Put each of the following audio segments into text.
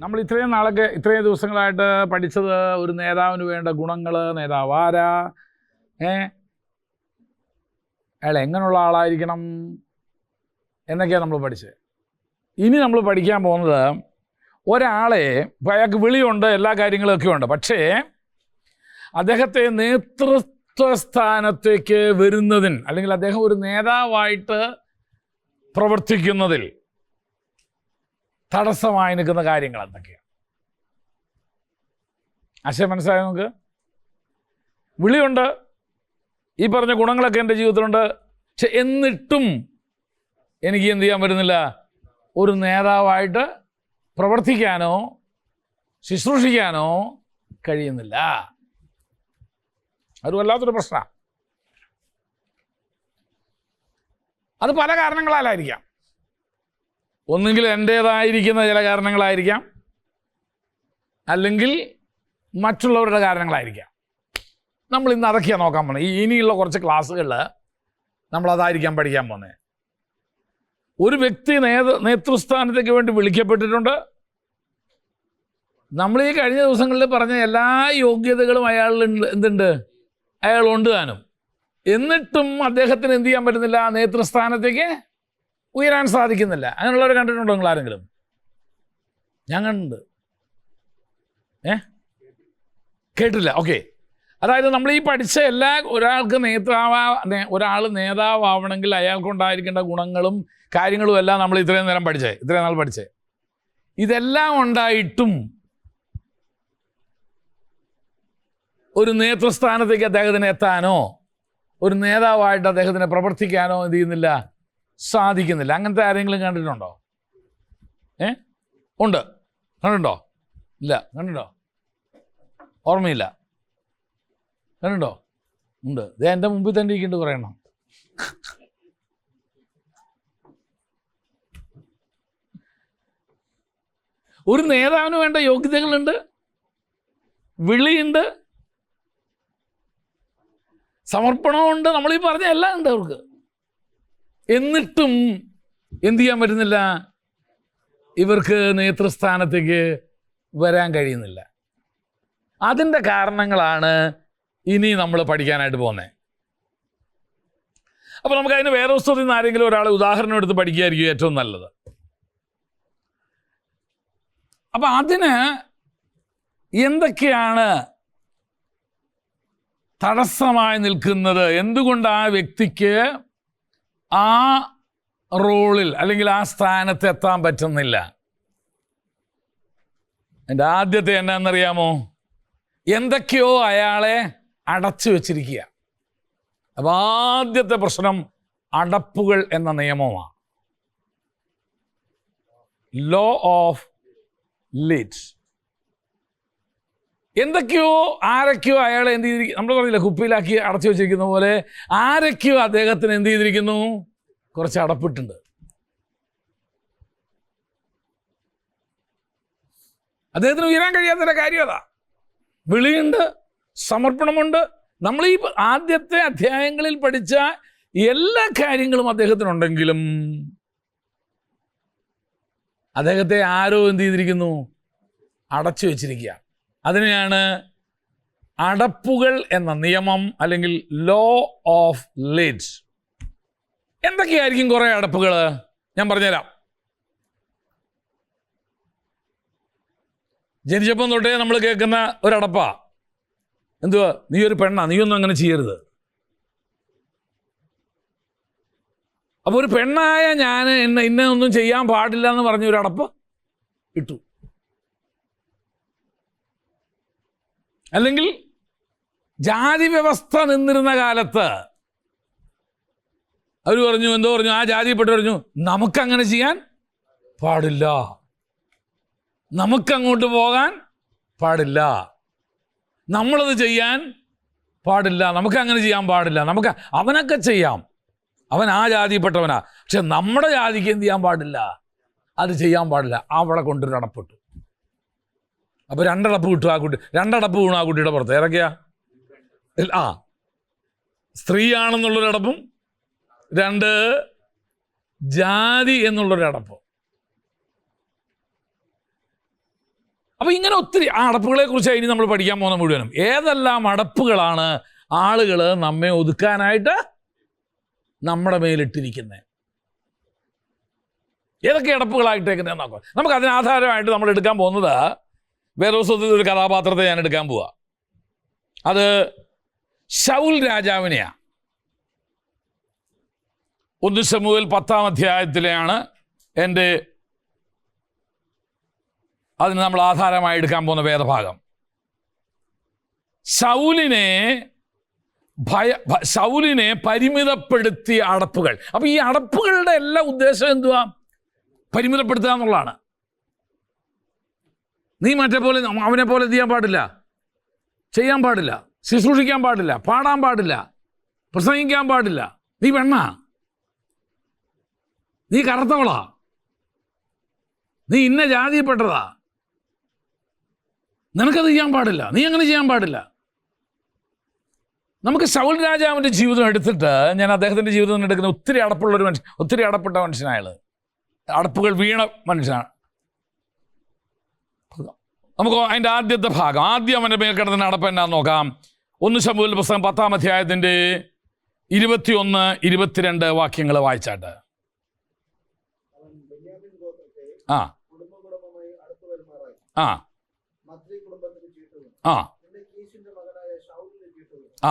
നമ്മൾ ഇത്രയും ദിവസങ്ങളായിട്ട് പഠിച്ചത് ഒരു നേതാവിന് വേണ്ട ഗുണങ്ങൾ, നേതാവ് ആരാ, അയാൾ എങ്ങനെയുള്ള ആളായിരിക്കണം എന്നൊക്കെയാണ് നമ്മൾ പഠിച്ചത്. ഇനി നമ്മൾ പഠിക്കാൻ പോകുന്നത് ഒരാളെ, അയാൾക്ക് വിളിയുണ്ട്, എല്ലാ കാര്യങ്ങളൊക്കെ ഉണ്ട്, പക്ഷേ അദ്ദേഹത്തെ നേതൃത്വ സ്ഥാനത്തേക്ക് വരുന്നതിന്, അല്ലെങ്കിൽ അദ്ദേഹം ഒരു നേതാവായിട്ട് പ്രവർത്തിക്കുന്നതിൽ തടസ്സമായി നിൽക്കുന്ന കാര്യങ്ങൾ എന്തൊക്കെയാണ്? ആശയം മനസ്സിലായോ നമുക്ക്? വിളിയുണ്ട്, ഈ പറഞ്ഞ ഗുണങ്ങളൊക്കെ എൻ്റെ ജീവിതത്തിലുണ്ട്, പക്ഷെ എന്നിട്ടും എനിക്ക് എന്ത് ചെയ്യാൻ പറ്റുന്നില്ല? ഒരു നേതാവായിട്ട് പ്രവർത്തിക്കാനോ ശുശ്രൂഷിക്കാനോ കഴിയുന്നില്ല. അത് വല്ലാത്തൊരു പ്രശ്നമാണ്. അത് പല കാരണങ്ങളാലായിരിക്കാം. ഒന്നുകിൽ എൻ്റേതായിരിക്കുന്ന ചില കാരണങ്ങളായിരിക്കാം, അല്ലെങ്കിൽ മറ്റുള്ളവരുടെ കാരണങ്ങളായിരിക്കാം. നമ്മൾ ഇന്ന് അതൊക്കെയാണ് നോക്കാൻ പോകുന്നത്. ഇനിയുള്ള കുറച്ച് ക്ലാസ്സുകളിൽ നമ്മളതായിരിക്കാം പഠിക്കാൻ പോകുന്നത്. ഒരു വ്യക്തി നേതൃസ്ഥാനത്തേക്ക് വേണ്ടി വിളിക്കപ്പെട്ടിട്ടുണ്ട്. നമ്മൾ ഈ കഴിഞ്ഞ ദിവസങ്ങളിൽ പറഞ്ഞ എല്ലാ യോഗ്യതകളും അയാളിൽ എന്തുണ്ട്? അയാളുണ്ട് താനും. എന്നിട്ടും അദ്ദേഹത്തിന് എന്ത് ചെയ്യാൻ പറ്റുന്നില്ല? നേതൃസ്ഥാനത്തേക്ക് ഉയരാൻ സാധിക്കുന്നില്ല. അങ്ങനെയുള്ളവർ കണ്ടിട്ടുണ്ടോ നിങ്ങൾ ആരെങ്കിലും? ഞാൻ കണ്ടിട്ടുണ്ട്. കേട്ടില്ല? ഓക്കെ. അതായത് നമ്മൾ ഈ പഠിച്ച ഒരാൾക്ക് ഒരാൾ നേതാവാവണമെങ്കിൽ അയാൾക്കുണ്ടായിരിക്കേണ്ട ഗുണങ്ങളും കാര്യങ്ങളും എല്ലാം നമ്മൾ ഇത്രയും നാൾ പഠിച്ചേ. ഇതെല്ലാം ഉണ്ടായിട്ടും ഒരു നേതൃസ്ഥാനത്തേക്ക് അദ്ദേഹത്തിന് എത്താനോ ഒരു നേതാവായിട്ട് അദ്ദേഹത്തിന് പ്രവർത്തിക്കാനോ എന്ത് ചെയ്യുന്നില്ല? സാധിക്കുന്നില്ല. അങ്ങനത്തെ ആരെങ്കിലും കണ്ടിട്ടുണ്ടോ? ഉണ്ട്. കണ്ടിട്ടുണ്ടോ? ഇല്ല. കണ്ടിട്ടുണ്ടോ? ഓർമ്മയില്ല. കണ്ടിട്ടുണ്ടോ? ഉണ്ട്. ഇത് എൻ്റെ മുമ്പിൽ തന്നെ ഇരിക്കേണ്ടി പറയണം. ഒരു നേതാവിന് വേണ്ട യോഗ്യതകളുണ്ട്, വിളിയുണ്ട്, സമർപ്പണമുണ്ട്, നമ്മളീ പറഞ്ഞ എല്ലാം ഉണ്ട് അവർക്ക്. എന്നിട്ടും എന്തു ചെയ്യാൻ പറ്റുന്നില്ല? ഇവർക്ക് നേതൃസ്ഥാനത്തേക്ക് വരാൻ കഴിയുന്നില്ല. അതിൻ്റെ കാരണങ്ങളാണ് ഇനി നമ്മൾ പഠിക്കാനായിട്ട് പോകുന്നത്. അപ്പോൾ നമുക്ക് അതിന് വേറെ പുസ്തകത്തിൽ നിന്ന് ആരെങ്കിലും ഒരാളെ ഉദാഹരണം എടുത്ത് പഠിക്കുകയായിരിക്കും ഏറ്റവും നല്ലത്. അപ്പം അതിന് എന്തൊക്കെയാണ് തടസ്സമായി നിൽക്കുന്നത്? എന്തുകൊണ്ട് ആ വ്യക്തിക്ക് ആ റോളിൽ അല്ലെങ്കിൽ ആ സ്ഥാനത്ത് എത്താൻ പറ്റുന്നില്ല? എൻ്റെ ആദ്യത്തെ എന്നാന്നറിയാമോ? എന്തൊക്കെയോ അയാളെ അടച്ചു വച്ചിരിക്കുക. അപ്പം ആദ്യത്തെ പ്രശ്നം അടപ്പുകൾ എന്ന നിയമമാണ്. Law of lids. എന്തൊക്കെയോ ആരൊക്കെയോ അയാളെ എന്ത് ചെയ്തിരിക്കും? നമ്മൾ പറഞ്ഞില്ല, കുപ്പിയിലാക്കി അടച്ചു വെച്ചിരിക്കുന്ന പോലെ ആരൊക്കെയോ അദ്ദേഹത്തിന് എന്ത് ചെയ്തിരിക്കുന്നു? കുറച്ച് അടപ്പിട്ടുണ്ട്. അദ്ദേഹത്തിന് ഉയരാൻ കഴിയാത്ത കാര്യം അതാ. വിളിയുണ്ട്, സമർപ്പണമുണ്ട്. നമ്മൾ ഈ ആദ്യത്തെ അധ്യായങ്ങളിൽ പഠിച്ച എല്ലാ കാര്യങ്ങളും അദ്ദേഹത്തിനുണ്ടെങ്കിലും അദ്ദേഹത്തെ ആരോ എന്ത് ചെയ്തിരിക്കുന്നു? അടച്ചു വെച്ചിരിക്കുക. അതിനെയാണ് അടപ്പുകൾ എന്ന നിയമം അല്ലെങ്കിൽ ലോ ഓഫ് ലിഡ്സ്. എന്തൊക്കെയായിരിക്കും കുറേ അടപ്പുകൾ? ഞാൻ പറഞ്ഞുതരാം. ജനിച്ചപ്പം തൊട്ടേ നമ്മൾ കേൾക്കുന്ന ഒരടപ്പാ. എന്തുവാ? നീ ഒരു പെണ്ണാ, നീയൊന്നും അങ്ങനെ ചെയ്യരുത്. അപ്പോൾ ഒരു പെണ്ണായ ഞാൻ ഇന്നൊന്നും ചെയ്യാൻ പാടില്ല എന്ന് പറഞ്ഞ ഒരു അടപ്പ് ഇട്ടു. അല്ലെങ്കിൽ ജാതി വ്യവസ്ഥ നിന്നിരുന്ന കാലത്ത് അവർ പറഞ്ഞു, എന്തോ പറഞ്ഞു, ആ ജാതിപ്പെട്ടു പറഞ്ഞു, നമുക്കങ്ങനെ ചെയ്യാൻ പാടില്ല, നമുക്കങ്ങോട്ട് പോകാൻ പാടില്ല, നമ്മളത് ചെയ്യാൻ പാടില്ല, നമുക്കങ്ങനെ ചെയ്യാൻ പാടില്ല, നമുക്ക് അവനൊക്കെ ചെയ്യാം, അവൻ ആ ജാതിപ്പെട്ടവനാ, പക്ഷെ നമ്മുടെ ജാതിക്ക് എന്ത് ചെയ്യാൻ പാടില്ല, അത് ചെയ്യാൻ പാടില്ല. അവളെ കൊണ്ടൊരു അടപ്പിട്ടു. അപ്പോൾ രണ്ടടപ്പ് കിട്ടും ആ കുട്ടി, രണ്ടടപ്പ് വീണു ആ കുട്ടിയുടെ പുറത്ത്. ഏതൊക്കെയാ? സ്ത്രീയാണെന്നുള്ളൊരടപ്പും, 2 ജാതി എന്നുള്ളൊരടപ്പും. അപ്പൊ ഇങ്ങനെ ഒത്തിരി ആ അടപ്പുകളെ കുറിച്ച് ഇനി നമ്മൾ പഠിക്കാൻ പോകുന്ന മുഴുവനും. ഏതെല്ലാം അടപ്പുകളാണ് ആളുകൾ നമ്മെ ഒതുക്കാനായിട്ട് നമ്മുടെ മേലിട്ടിരിക്കുന്നത്? ഏതൊക്കെ അടപ്പുകളായിട്ടേക്കുന്നത് നോക്കാം. നമുക്ക് അതിനാധാരമായിട്ട് നമ്മൾ എടുക്കാൻ പോകുന്നത് വേദപുസ്തകത്തിൽ ഒരു കഥാപാത്രത്തെ ഞാൻ എടുക്കാൻ പോവാ. അത് ശൗൽ രാജാവിനെയാ. 1 ശമൂവേൽ 10-ാം അധ്യായത്തിലെയാണ് അതിന് നമ്മൾ ആധാരമായി എടുക്കാൻ പോകുന്ന വേദഭാഗം. ശൗലിനെ പരിമിതപ്പെടുത്തിയ അടപ്പുകൾ. അപ്പൊ ഈ അടപ്പുകളുടെ എല്ലാ ഉദ്ദേശം എന്തുവാ? പരിമിതപ്പെടുത്തുക എന്നുള്ളതാണ്. നീ മറ്റേ പോലെ അവനെ പോലെ ചെയ്യാൻ പാടില്ല, ചെയ്യാൻ പാടില്ല, ശുശ്രൂഷിക്കാൻ പാടില്ല, പാടാൻ പാടില്ല, പ്രസംഗിക്കാൻ പാടില്ല. നീ പെണ്ണ, നീ കറുത്തവളാ, നീ ഇന്ന ജാതിയിൽപ്പെട്ടതാ, നിനക്കത് ചെയ്യാൻ പാടില്ല, നീ അങ്ങനെ ചെയ്യാൻ പാടില്ല. നമുക്ക് ശൗൽ രാജാവിൻ്റെ ജീവിതം എടുത്തിട്ട് ഞാൻ അദ്ദേഹത്തിൻ്റെ ജീവിതം എടുക്കുന്ന ഒത്തിരി അടപ്പുള്ളൊരു മനുഷ്യൻ, ഒത്തിരി അടപ്പെട്ട മനുഷ്യനായാൾ, അടപ്പുകൾ വീണ മനുഷ്യനാണ്. നമുക്ക് അതിൻ്റെ ആദ്യത്തെ ഭാഗം, ആദ്യം അവൻ്റെ മേൽ കിടന്ന അടപ്പ് എന്നാന്ന് നോക്കാം. 1 ശമൂവേൽ പുസ്തകം 10-ാം അധ്യായത്തിൻ്റെ 21-22 വാക്യങ്ങൾ വായിച്ചാട്ട്. ആ ആ ആ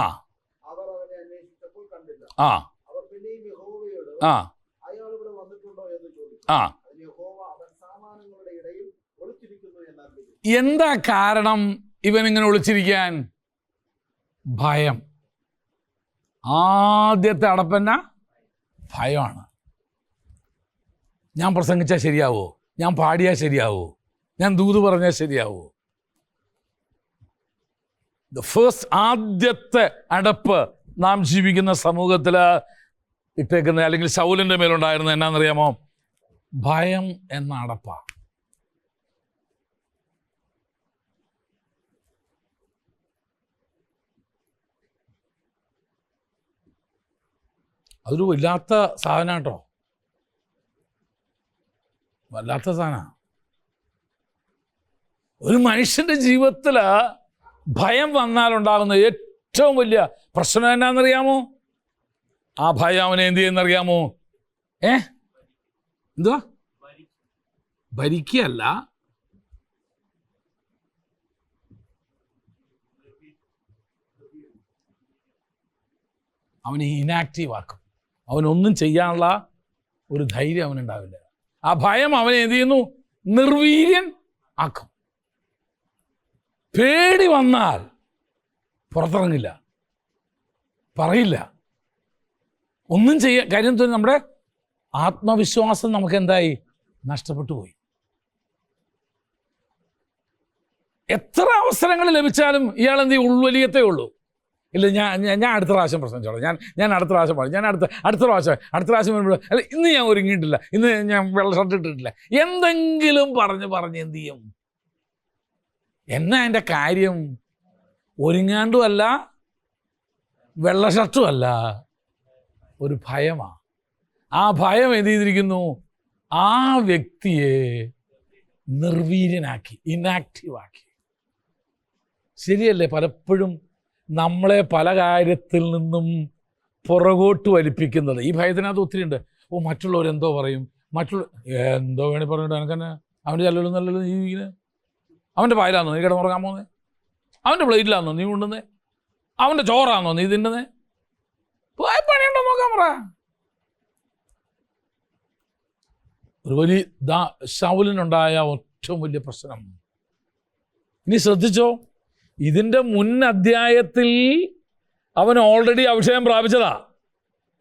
ആ ആ ആ ആ. എന്താ കാരണം ഇവനിങ്ങനെ ഒളിച്ചിരിക്കാൻ? ഭയം. ആദ്യത്തെ അടപ്പന്ന ഭയമാണ്. ഞാൻ പ്രസംഗിച്ചാൽ ശരിയാവോ? ഞാൻ പാടിയാൽ ശരിയാവോ? ഞാൻ ദൂത് പറഞ്ഞാൽ ശരിയാവോ? ആദ്യത്തെ അടപ്പ് നാം ജീവിക്കുന്ന സമൂഹത്തിൽ ഇട്ടേക്കുന്ന, അല്ലെങ്കിൽ ശൗലിൻ്റെ മേലുണ്ടായിരുന്ന എന്നാന്നറിയാമോ? ഭയം എന്ന അടപ്പ. അതൊരു വല്ലാത്ത സാധനം കേട്ടോ, വല്ലാത്ത സാധനം. ഒരു മനുഷ്യൻ്റെ ജീവിതത്തിൽ ഭയം വന്നാലുണ്ടാകുന്ന ഏറ്റവും വലിയ പ്രശ്നം എന്നാന്നറിയാമോ? ആ ഭയം അവനെ എന്ത് ചെയ്യുന്നറിയാമോ? എന്തുവാ? ഭരിക്കുകയല്ല, അവനെ ഇനാക്റ്റീവ് ആക്കും. അവനൊന്നും ചെയ്യാനുള്ള ഒരു ധൈര്യം അവനുണ്ടാവില്ല. ആ ഭയം അവനെ എന്ത് ചെയ്യുന്നു? നിർവീര്യൻ ആക്കും. പേടി വന്നാൽ പുറത്തിറങ്ങില്ല, പറയില്ല, ഒന്നും ചെയ്യാൻ. കാര്യം തോന്നി നമ്മുടെ ആത്മവിശ്വാസം നമുക്ക് എന്തായി? നഷ്ടപ്പെട്ടു പോയി. എത്ര അവസരങ്ങൾ ലഭിച്ചാലും ഇയാൾ എന്ത് ചെയ്യും? ഉൾവലിയത്തേ ഉള്ളൂ. ഇല്ല, ഞാൻ അടുത്ത പ്രാവശ്യം പ്രസംഗിച്ചോളാം, ഞാൻ അടുത്ത പ്രാവശ്യം പാടും, ഞാൻ അടുത്ത പ്രാവശ്യം വരുമ്പോൾ, അല്ല ഇന്ന് ഞാൻ ഒരുങ്ങിയിട്ടില്ല, ഇന്ന് ഞാൻ വെള്ള ഷർട്ട് ഇട്ടിട്ടില്ല, എന്തെങ്കിലും പറഞ്ഞ് എന്ത് ചെയ്യും? എന്നാ എൻ്റെ കാര്യം? ഒരുങ്ങാണ്ടും അല്ല, വെള്ള ഷർട്ടും അല്ല, ഒരു ഭയമാണ്. ആ ഭയം എന്ത് ചെയ്തിരിക്കുന്നു? ആ വ്യക്തിയെ നിർവീര്യനാക്കി, ഇനാക്റ്റീവാക്കി. ശരിയല്ലേ? പലപ്പോഴും നമ്മളെ പല കാര്യത്തിൽ നിന്നും പുറകോട്ട് വലിപ്പിക്കുന്നത് ഈ ഭയത്തിനകത്ത് ഒത്തിരി ഉണ്ട്. മറ്റുള്ളവരെന്തോ പറയും, എന്തോ വേണി പറഞ്ഞിട്ട് എനിക്കെന്നെ അവൻ്റെ ചല്ലലും നല്ലല്ലോ നീ ഇങ്ങനെ, അവൻ്റെ പായലാന്നോ നീ കിടന്നുറങ്ങാൻ പോകുന്നത്, അവൻ്റെ പ്ലേറ്റിലാന്നോ നീ കൊണ്ടുവന്നേ, അവൻ്റെ ചോറാന്നോ നീ തിന്നുന്നേ, പണിയുണ്ടോ നോക്കാൻ പറ. ഒരു വലിയ ശൗലിനുണ്ടായ ഏറ്റവും വലിയ പ്രശ്നം. ഇനി ശ്രദ്ധിച്ചോ, ഇതിൻ്റെ മുൻ അധ്യായത്തിൽ അവൻ ഓൾറെഡി അഭിഷേകം പ്രാപിച്ചതാ,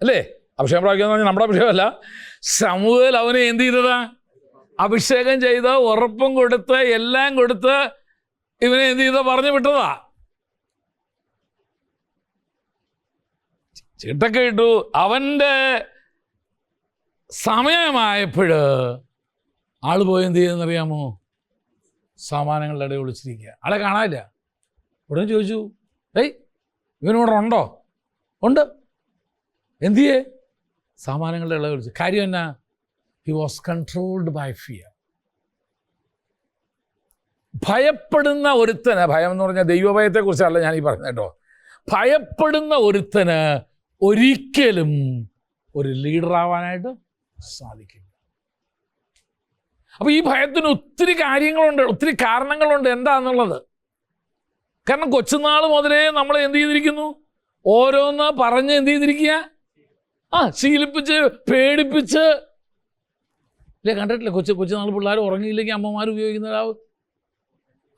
അല്ലേ? അഭിഷേകം പ്രാപിക്കുക എന്ന് പറഞ്ഞാൽ നമ്മുടെ അഭിഷേകമല്ല. ശമൂവേൽ അവനെ എന്ത് ചെയ്തതാ? അഭിഷേകം ചെയ്ത് ഉറപ്പും കൊടുത്ത് എല്ലാം കൊടുത്ത് ഇവനെ എന്ത് ചെയ്ത? പറഞ്ഞു വിട്ടതാ. ചീട്ടൊക്കെ ഇട്ടു. അവൻ്റെ സമയമായപ്പോഴ് ആള് പോയി എന്ത് ചെയ്യുന്നറിയാമോ? സാമാനങ്ങളുടെ ഇടയിൽ ഒളിച്ചിരിക്കുക. ആളെ കാണാനില്ല. ഉടനെ ചോദിച്ചു, ഇവനിവിടെ ഉണ്ടോ? ഉണ്ട്. എന്തിയേ? സാമാനങ്ങളുടെ ഇളവ് വിളിച്ചു. കാര്യം എന്നാ? He was controlled by fear. ഭയപ്പെടുന്ന ഒരുത്തന്, ഭയം എന്ന് പറഞ്ഞാൽ ദൈവഭയത്തെക്കുറിച്ചല്ല ഞാൻ ഈ പറഞ്ഞത് കേട്ടോ, ഭയപ്പെടുന്ന ഒരുത്തന് ഒരിക്കലും ഒരു ലീഡറാവാനായിട്ട് സാധിക്കില്ല. അപ്പോൾ ഈ ഭയത്തിന് ഒത്തിരി കാര്യങ്ങളുണ്ട്, ഒത്തിരി കാരണങ്ങളുണ്ട്. എന്താണെന്നുള്ളത്? കാരണം കൊച്ചുനാൾ മുതലേ നമ്മൾ എന്ത് ചെയ്തിരിക്കുന്നു? ഓരോന്ന് പറഞ്ഞ് എന്ത് ചെയ്തിരിക്കുക? ശീലിപ്പിച്ച് പേടിപ്പിച്ച്. ഇല്ലേ, കണ്ടിട്ടില്ലേ? കൊച്ചുനാൾ പിള്ളേർ ഉറങ്ങിയില്ലെങ്കിൽ അമ്മമാർ ഉപയോഗിക്കുന്ന ഒരാവ്.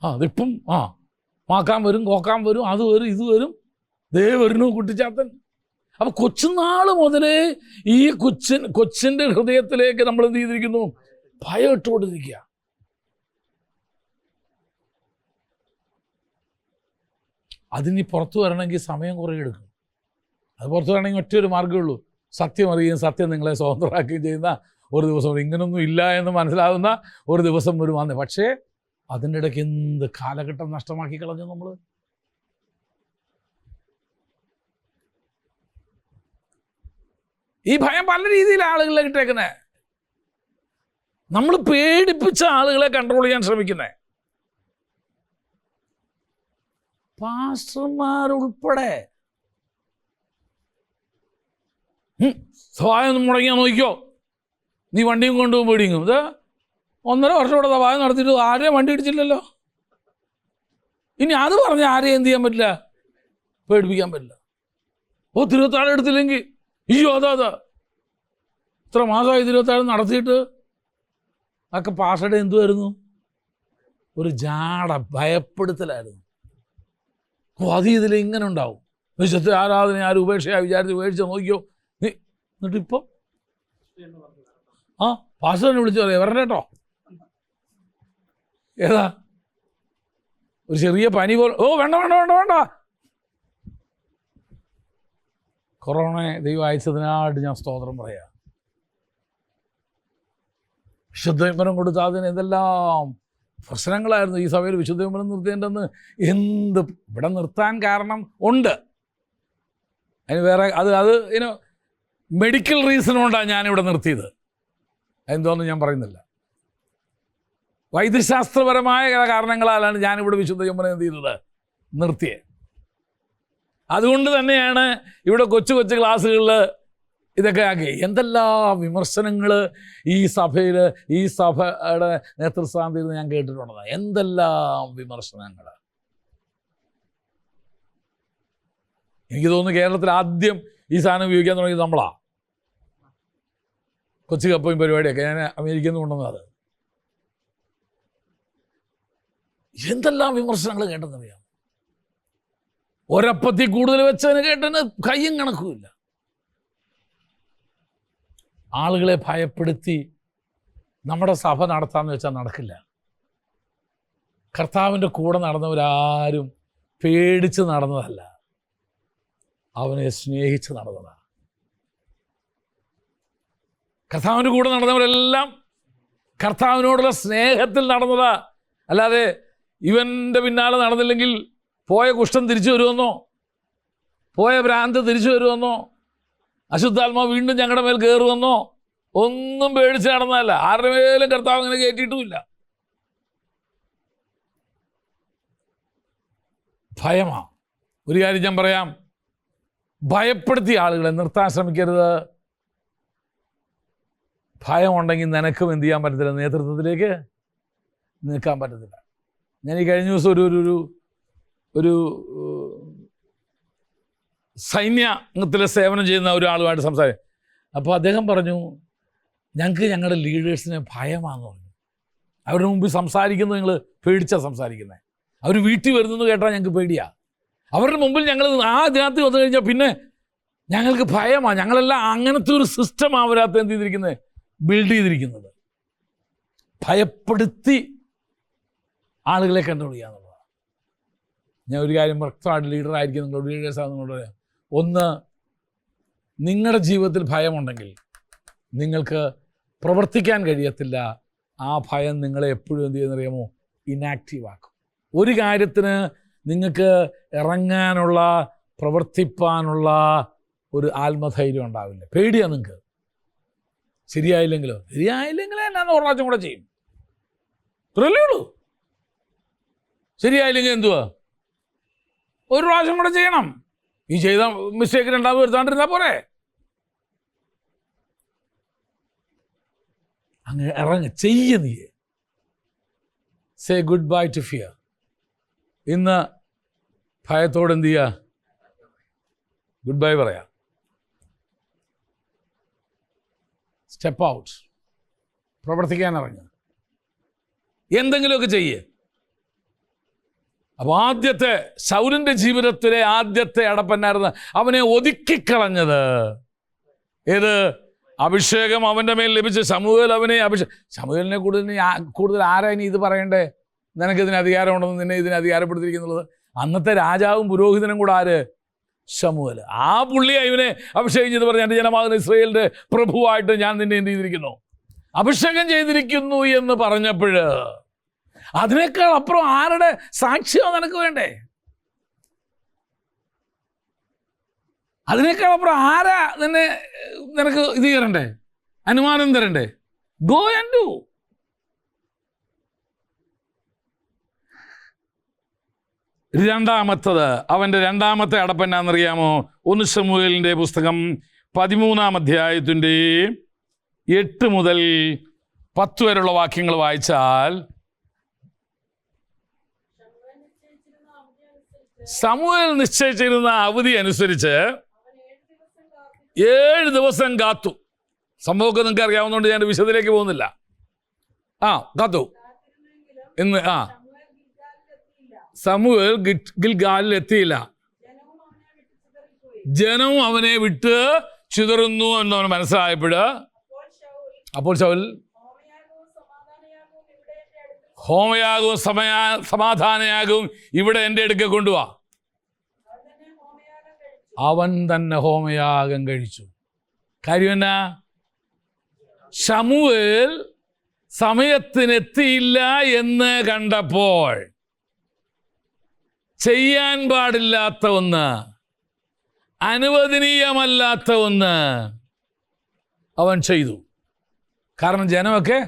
അതിപ്പം മാക്കാൻ വരും, കോക്കാൻ വരും, അത് വരും, ഇത് വരും, ദേ വരുന്നു കുട്ടിച്ചാത്തൻ. അപ്പൊ കൊച്ചുനാൾ മുതലേ ഈ കൊച്ചിന്റെ ഹൃദയത്തിലേക്ക് നമ്മൾ എന്ത് ചെയ്തിരിക്കുന്നു? ഭയം ഇട്ടുകൊണ്ടിരിക്കുക. അതിനി പുറത്തു വരണമെങ്കിൽ സമയം കുറേ എടുക്കും. അത് പുറത്തു വരണമെങ്കിൽ ഒറ്റയൊരു മാർഗ്ഗമേ ഉള്ളൂ. സത്യം അറിയുകയും സത്യം നിങ്ങളെ സ്വതന്ത്രമാക്കുകയും ചെയ്യുന്ന ഒരു ദിവസം, ഇങ്ങനൊന്നും ഇല്ല എന്ന് മനസ്സിലാവുന്ന ഒരു ദിവസം വരുവാന്ന്. പക്ഷേ അതിൻ്റെ ഇടയ്ക്ക് എന്ത് കാലഘട്ടം നഷ്ടമാക്കി കളഞ്ഞു നമ്മൾ. ഈ ഭയം പല രീതിയിൽ ആളുകളെ ഇട്ടേക്കുന്നത്. നമ്മൾ പേടിപ്പിച്ച ആളുകളെ കൺട്രോൾ ചെയ്യാൻ ശ്രമിക്കുന്നത്. പാസ്റ്റർമാരുൾപ്പെടെ സഹായം മുടങ്ങിയാൽ നോക്കിക്കോ, നീ വണ്ടിയും കൊണ്ടുപോകും പേടിങ്ങും. ഇത് 1.5 വർഷം ഇവിടെ സഹായം നടത്തിയിട്ട് ആരെയും വണ്ടി ഇടിച്ചില്ലല്ലോ. ഇനി അത് പറഞ്ഞ് ആരെയും എന്ത് ചെയ്യാൻ പറ്റില്ല? പേടിപ്പിക്കാൻ പറ്റില്ല. തിരുവത്താഴം എടുത്തില്ലെങ്കിൽ അയ്യോ അതാ ഇത്ര മാസമായി തിരുവത്താഴം നടത്തിയിട്ട്. അതൊക്കെ പാസ്റ്ററുടെ എന്തുമായിരുന്നു? ഒരു ജാട ഭയപ്പെടുത്തലായിരുന്നു. അത് ഇതിൽ ഇങ്ങനെ ഉണ്ടാവും. വിശുദ്ധ ആരാധന ആരും ഉപേക്ഷയായി വിചാരിച്ച് ഉപേക്ഷിച്ച് നോക്കിയോ നീ. എന്നിട്ടിപ്പോൾ പാസ്റ്ററിനെ വിളിച്ചു പറയാം, വരണേ കേട്ടോ. ഏതാ ഒരു ചെറിയ പനി പോലെ, വേണ്ട വേണ്ട വേണ്ട വേണ്ട. കൊറോണയെ ദൈവം അയച്ചതിനായിട്ട് ഞാൻ സ്തോത്രം പറയാം. വിശുദ്ധവിമനം കൊടുത്ത അതിന് എന്തെല്ലാം പ്രശ്നങ്ങളായിരുന്നു ഈ സഭയിൽ. വിശുദ്ധവിമനം നിർത്തേണ്ടെന്ന് എന്ത് ഇവിടെ നിർത്താൻ കാരണം ഉണ്ട്. അതിന് വേറെ അത് മെഡിക്കൽ റീസൺ കൊണ്ടാണ് ഞാനിവിടെ നിർത്തിയത്. എന്തോന്നും ഞാൻ പറയുന്നില്ല. വൈദ്യശാസ്ത്രപരമായ കാരണങ്ങളാലാണ് ഞാനിവിടെ വിശുദ്ധവിമനം എന്ത് ചെയ്തത്? നിർത്തിയത്. അതുകൊണ്ട് തന്നെയാണ് ഇവിടെ കൊച്ചു കൊച്ചു ക്ലാസ്സുകളിൽ ഇതൊക്കെ ആക്കി. എന്തെല്ലാം വിമർശനങ്ങൾ ഈ സഭയിൽ, ഈ സഭയുടെ നേതൃസ്ഥാനത്തിൽ ഞാൻ കേട്ടിട്ടുള്ളത്. എന്തെല്ലാം വിമർശനങ്ങൾ. എനിക്ക് തോന്നുന്നു കേരളത്തിൽ ആദ്യം ഈ സാധനം ഉപയോഗിക്കാൻ തുടങ്ങിയത് നമ്മളാ. കൊച്ചു കപ്പയും പരിപാടിയൊക്കെ ഞാൻ അമേരിക്കയിൽ നിന്ന് കൊണ്ടുവന്നത്. എന്തെല്ലാം വിമർശനങ്ങൾ കേട്ടെന്നറിയാം. ഒരപ്പത്തിൽ കൂടുതൽ വെച്ചതിന് കേട്ടതിന് കയ്യും കണക്കുമില്ല. ആളുകളെ ഭയപ്പെടുത്തി നമ്മുടെ സഭ നടത്താമെന്ന് വെച്ചാൽ നടക്കില്ല. കർത്താവിൻ്റെ കൂടെ നടന്നവരാരും പേടിച്ച് നടന്നതല്ല, അവനെ സ്നേഹിച്ച് നടന്നതാണ്. കർത്താവിൻ്റെ കൂടെ നടന്നവരെല്ലാം കർത്താവിനോടുള്ള സ്നേഹത്തിൽ നടന്നതാ. അല്ലാതെ ഇവൻ്റെ പിന്നാലെ നടന്നില്ലെങ്കിൽ പോയ കുഷ്ഠം തിരിച്ചു വരുമെന്നോ, പോയ ഭ്രാന്ത് തിരിച്ചു വരുമെന്നോ, അശുദ്ധാത്മാവ് വീണ്ടും ഞങ്ങളുടെ മേൽ കയറുമെന്നോ ഒന്നും പേടിച്ച് നടന്നതല്ല. ആരുടെ മേലും കർത്താവ് അങ്ങനെ കയറ്റിയിട്ടുമില്ല. ഭയമാ. ഒരു കാര്യം ഞാൻ പറയാം, ഭയപ്പെടുത്തിയ ആളുകളെ നിർത്താൻ ശ്രമിക്കരുത്. ഭയമുണ്ടെങ്കിൽ നിനക്കും എന്ത് ചെയ്യാൻ പറ്റത്തില്ല? നേതൃത്വത്തിലേക്ക് നിൽക്കാൻ പറ്റത്തില്ല. ഞാൻ ഈ കഴിഞ്ഞ ദിവസം ഒരു സൈന്യത്തിലെ സേവനം ചെയ്യുന്ന ഒരാളുമായിട്ട് സംസാരിക്കും. അപ്പോൾ അദ്ദേഹം പറഞ്ഞു, ഞങ്ങൾക്ക് ഞങ്ങളുടെ ലീഡേഴ്സിനെ ഭയമാണെന്ന് പറഞ്ഞു. അവരുടെ മുമ്പിൽ സംസാരിക്കുന്നത് നിങ്ങൾ പേടിച്ചാണ് സംസാരിക്കുന്നത്. അവർ വീട്ടിൽ വരുന്നെന്ന് കേട്ടാൽ ഞങ്ങൾക്ക് പേടിയാണ്. അവരുടെ മുമ്പിൽ ഞങ്ങൾ ഇതിനകത്ത് വന്നു കഴിഞ്ഞാൽ പിന്നെ ഞങ്ങൾക്ക് ഭയമാണ്. ഞങ്ങളെല്ലാം അങ്ങനത്തെ ഒരു സിസ്റ്റം അവരകത്ത് എന്ത് ചെയ്തിരിക്കുന്നത്? ബിൽഡ് ചെയ്തിരിക്കുന്നത്. ഭയപ്പെടുത്തി ആളുകളെ കൺട്രോൾ ചെയ്യാന്നുള്ളതാണ്. ഞാൻ ഒരു കാര്യം വ്യക്തമായിട്ട് ലീഡറായിരിക്കും നിങ്ങളോട്, ലീഡേഴ്സാണ് നിങ്ങളോട് പറയാം. ഒന്ന്, നിങ്ങളുടെ ജീവിതത്തിൽ ഭയമുണ്ടെങ്കിൽ നിങ്ങൾക്ക് പ്രവർത്തിക്കാൻ കഴിയത്തില്ല. ആ ഭയം നിങ്ങളെ എപ്പോഴും എന്ത് ചെയ്യുന്നറിയാമോ? ഇനാക്റ്റീവ് ആക്കും. ഒരു കാര്യത്തിന് നിങ്ങൾക്ക് ഇറങ്ങാനുള്ള, പ്രവർത്തിപ്പാനുള്ള ഒരു ആത്മധൈര്യം ഉണ്ടാവില്ല. പേടിയാണ് നിങ്ങൾക്ക്. ശരിയായില്ലെങ്കിലോ എന്നാന്ന് ഒരു പ്രാവശ്യം കൂടെ ചെയ്യും. ഇത്രയല്ലേ ഉള്ളൂ. ശരിയായില്ലെങ്കിൽ എന്തുവാ, ഒരു പ്രാവശ്യം കൂടെ ചെയ്യണം. ഈ ചെയ്ത മിസ്റ്റേക്ക് രണ്ടാമത് വരുത്താണ്ടിരുന്നാൽ പോരെ. അങ്ങ് ഇറങ്ങ്, ചെയ്യ. നീ say goodbye to fear. ഇന്ന് ഭയത്തോട് എന്ത് ചെയ്യുക? ഗുഡ് ബൈ പറയാം. Step out. പ്രവർത്തിക്കാൻ ഇറങ്ങുക. എന്തെങ്കിലുമൊക്കെ ചെയ്യേ. അപ്പോൾ ആദ്യത്തെ ശൗലിൻ്റെ ജീവിതത്തിലെ ആദ്യത്തെ അടപ്പന്നായിരുന്നു അവനെ ഒതുക്കിക്കളഞ്ഞത്. ഏത്? അഭിഷേകം അവൻ്റെ മേൽ ലഭിച്ച ശമൂവേൽ അവനെ ശമൂവേലിനെ കൂടുതൽ ആരാ ഇനി ഇത് പറയണ്ടേ? നിനക്കിതിന് അധികാരമുണ്ടെന്ന്, നിന്നെ ഇതിന് അധികാരപ്പെടുത്തിയിരിക്കുന്നുള്ളത്. അന്നത്തെ രാജാവും പുരോഹിതനും കൂടെ ആര്? ശമൂവേൽ. ആ പുള്ളിയെ ഇവനെ അഭിഷേകം ചെയ്ത് പറഞ്ഞ എൻ്റെ ജനമാകുന്ന ഇസ്രായേലിൻ്റെ പ്രഭുവായിട്ട് ഞാൻ നിന്നെ എന്ത് ചെയ്തിരിക്കുന്നു? അഭിഷേകം ചെയ്തിരിക്കുന്നു എന്ന് പറഞ്ഞപ്പോൾ അതിനേക്കാൾ അപ്പുറം ആരുടെ സാക്ഷ്യം നിനക്ക് വേണ്ടേ? അതിനേക്കാൾ അപ്പുറം ആരാ നിനക്ക് ഇത് തരണ്ടേ? അനുമാനം തരണ്ടേ? Go and do. രണ്ടാമത്തത്, അവൻ്റെ രണ്ടാമത്തെ അടപ്പെന്നാന്നറിയാമോ? 1 ശമൂവേലിൻ്റെ പുസ്തകം 13-ാം അധ്യായത്തിൻ്റെ 8 മുതൽ 10 വരെയുള്ള വാക്യങ്ങൾ വായിച്ചാൽ, ശമൂവേൽ നിശ്ചയിച്ചിരുന്ന അവധി അനുസരിച്ച് 7 ദിവസം കാത്തു. സംഭവമൊക്കെ നിങ്ങൾക്ക് അറിയാവുന്നതുകൊണ്ട് ഞാൻ വിശദത്തിലേക്ക് പോകുന്നില്ല. കാത്തു. ഇന്ന് ശമൂവേൽ ഗിൽഗാലിൽ എത്തിയില്ല. ജനവും അവനെ വിട്ട് ചിതറുന്നു എന്നവന് മനസ്സിലായപ്പോൾ അപ്പോൾ ശൗൽ ഹോമയാഗവും സമാധാനയാഗവും ഇവിടെ എൻ്റെ അടുക്കൽ കൊണ്ടുവാ. അവൻ തന്നെ ഹോമയാഗം കഴിച്ചു. കാര്യം എന്നാ? ശമൂവേൽ സമയത്തിനെത്തിയില്ല എന്ന് കണ്ടപ്പോൾ ചെയ്യാൻ പാടില്ലാത്ത ഒന്ന്, അനുവദനീയമല്ലാത്ത ഒന്ന് അവൻ ചെയ്തു. കാരണം ജനമൊക്കെ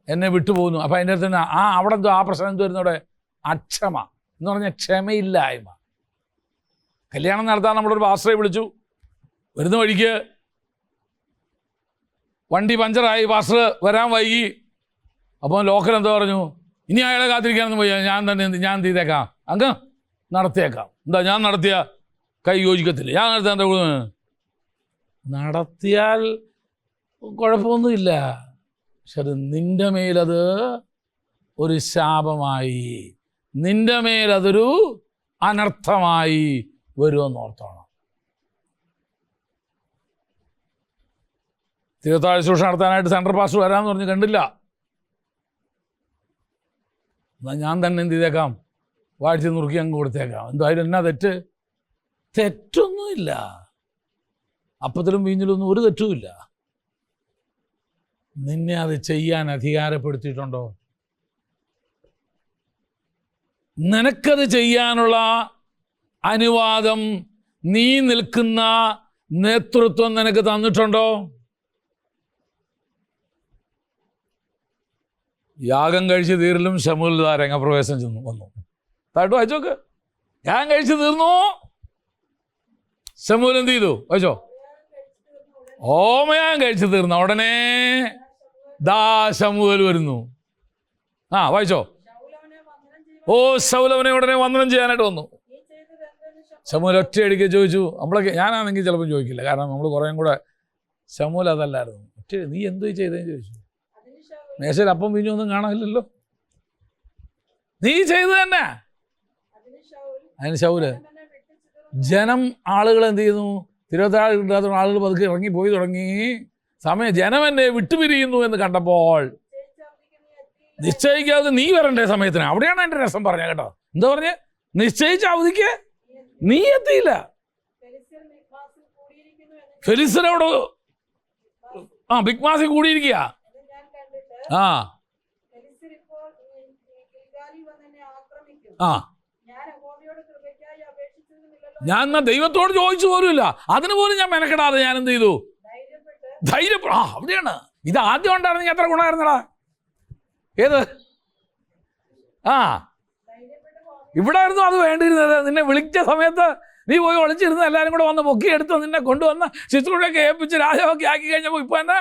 എന്നെ വിട്ടുപോകുന്നു. അപ്പം അതിൻ്റെ അടുത്ത് അവിടെ ആ പ്രശ്നം എന്ത് വരുന്നവിടെ? അക്ഷമ എന്ന് പറഞ്ഞാൽ ക്ഷമയില്ലായ്മ. കല്യാണം നടത്താൻ നമ്മളൊരു പാസ്റ്ററെ വിളിച്ചു. വരുന്ന വഴിക്ക് വണ്ടി പഞ്ചറായി, പാസ്റ്റർ വരാൻ വൈകി. അപ്പോൾ ലോക്കൽ എന്താ പറഞ്ഞു? ഇനി അയാളെ കാത്തിരിക്കാനൊന്നും പോയി, ഞാൻ ചെയ്തേക്കാം, അങ്ങ് നടത്തിയേക്കാം. എന്താ ഞാൻ നടത്തിയ കൈ യോജിക്കത്തില്ല, ഞാൻ നടത്താൻ എന്താ? നടത്തിയാൽ കുഴപ്പമൊന്നുമില്ല, പക്ഷെ അത് നിന്റെ മേലത് ഒരു ശാപമായി, നിന്റെ മേലതൊരു അനർത്ഥമായി വരുമെന്ന് ഓർത്തോണം. തിരുവത്താഴ് ശുശ്രൂഷ നടത്താനായിട്ട് സെൻട്രൽ പാസ്റ്റർ വരാമെന്ന് പറഞ്ഞ് കണ്ടില്ല. എന്നാൽ ഞാൻ തന്നെ എന്ത് ചെയ്തേക്കാം? വാഴ്ച നുറുക്കി അങ്ങ് കൊടുത്തേക്കാം. എന്തായാലും എന്നാ തെറ്റ്? തെറ്റൊന്നുമില്ല. അപ്പത്തിലും വീഞ്ഞിലൊന്നും ഒരു തെറ്റുമില്ല. നിന്നെ അത് ചെയ്യാൻ അധികാരപ്പെടുത്തിയിട്ടുണ്ടോ? നിനക്കത് ചെയ്യാനുള്ള അനുവാദം നീ നിൽക്കുന്ന നേതൃത്വം നിനക്ക് തന്നിട്ടുണ്ടോ? യാഗം കഴിച്ച് തീരലും ശമൂൽ രംഗപ്രവേശം വന്നു. താട്ടോ വായിച്ചോക്ക്. ഞാൻ കഴിച്ച് തീർന്നു. ശമൂൽ എന്ത് ചെയ്തു? വായിച്ചോ. ഹോമയാഗം കഴിച്ച് തീർന്ന ഉടനെ ശമൂവേൽ വരുന്നു. വായിച്ചോ. ശൗൽ അവനെ ഉടനെ വന്ദനം ചെയ്യാനായിട്ട് വന്നു. ശമൂൽ ഒറ്റയടിക്ക് ചോദിച്ചു. നമ്മളൊക്കെ, ഞാനാണെങ്കിൽ ചിലപ്പോൾ ചോദിക്കില്ല, കാരണം നമ്മൾ കുറേയും കൂടെ. ശമൂൽ അതല്ലായിരുന്നു. നീ എന്ത് ചെയ്തതെന്ന് ചോദിച്ചു. മേശയിൽ അപ്പം വീഞ്ഞൊന്നും കാണാനില്ലല്ലോ, നീ ചെയ്തു തന്നെ. അതിന് ശൗല് ജനം ആളുകൾ എന്ത് ചെയ്യുന്നു? തിരുവത്താഴ് കിട്ടാത്ത ആളുകൾ പതുക്കെ ഇറങ്ങി പോയി തുടങ്ങി. ജനം എന്നെ വിട്ടുപിരിയുന്നു എന്ന് കണ്ടപ്പോൾ നിശ്ചയിക്കാതെ നീ വരണ്ടേ സമയത്തിന്. അവിടെയാണ് എൻ്റെ രസം പറഞ്ഞ കേട്ടോ. എന്താ പറഞ്ഞ്? നിശ്ചയിച്ച അവധിക്ക് നീ എത്തിയില്ല. ഫെലിസ്തീനോട് ബിഗ് മാസിൽ കൂടിയിരിക്കുക. ഞാൻ എന്നാ ദൈവത്തോട് ചോദിച്ചു പോലുമില്ല. അതിന് പോലും ഞാൻ മെനക്കെടാതെ ഞാൻ എന്ത് ചെയ്തു? ധൈര്യം. അവിടെയാണ് ഇത് ആദ്യം ഉണ്ടായിരുന്നെങ്കിൽ എത്ര ഗുണമായിരുന്നടാ. ഏത് ഇവിടെ ആയിരുന്നു അത് വേണ്ടിയിരുന്നത്. നിന്നെ വിളിച്ച സമയത്ത് നീ പോയി ഒളിച്ചിരുന്ന് എല്ലാവരും കൂടെ വന്ന് പൊക്കിയെടുത്ത് നിന്നെ കൊണ്ടുവന്ന് ശുശ്രൂഷയൊക്കെ ഏൽപ്പിച്ച് രാജാവൊക്കെ ആക്കി കഴിഞ്ഞപ്പോൾ ഇപ്പൊ എന്നെ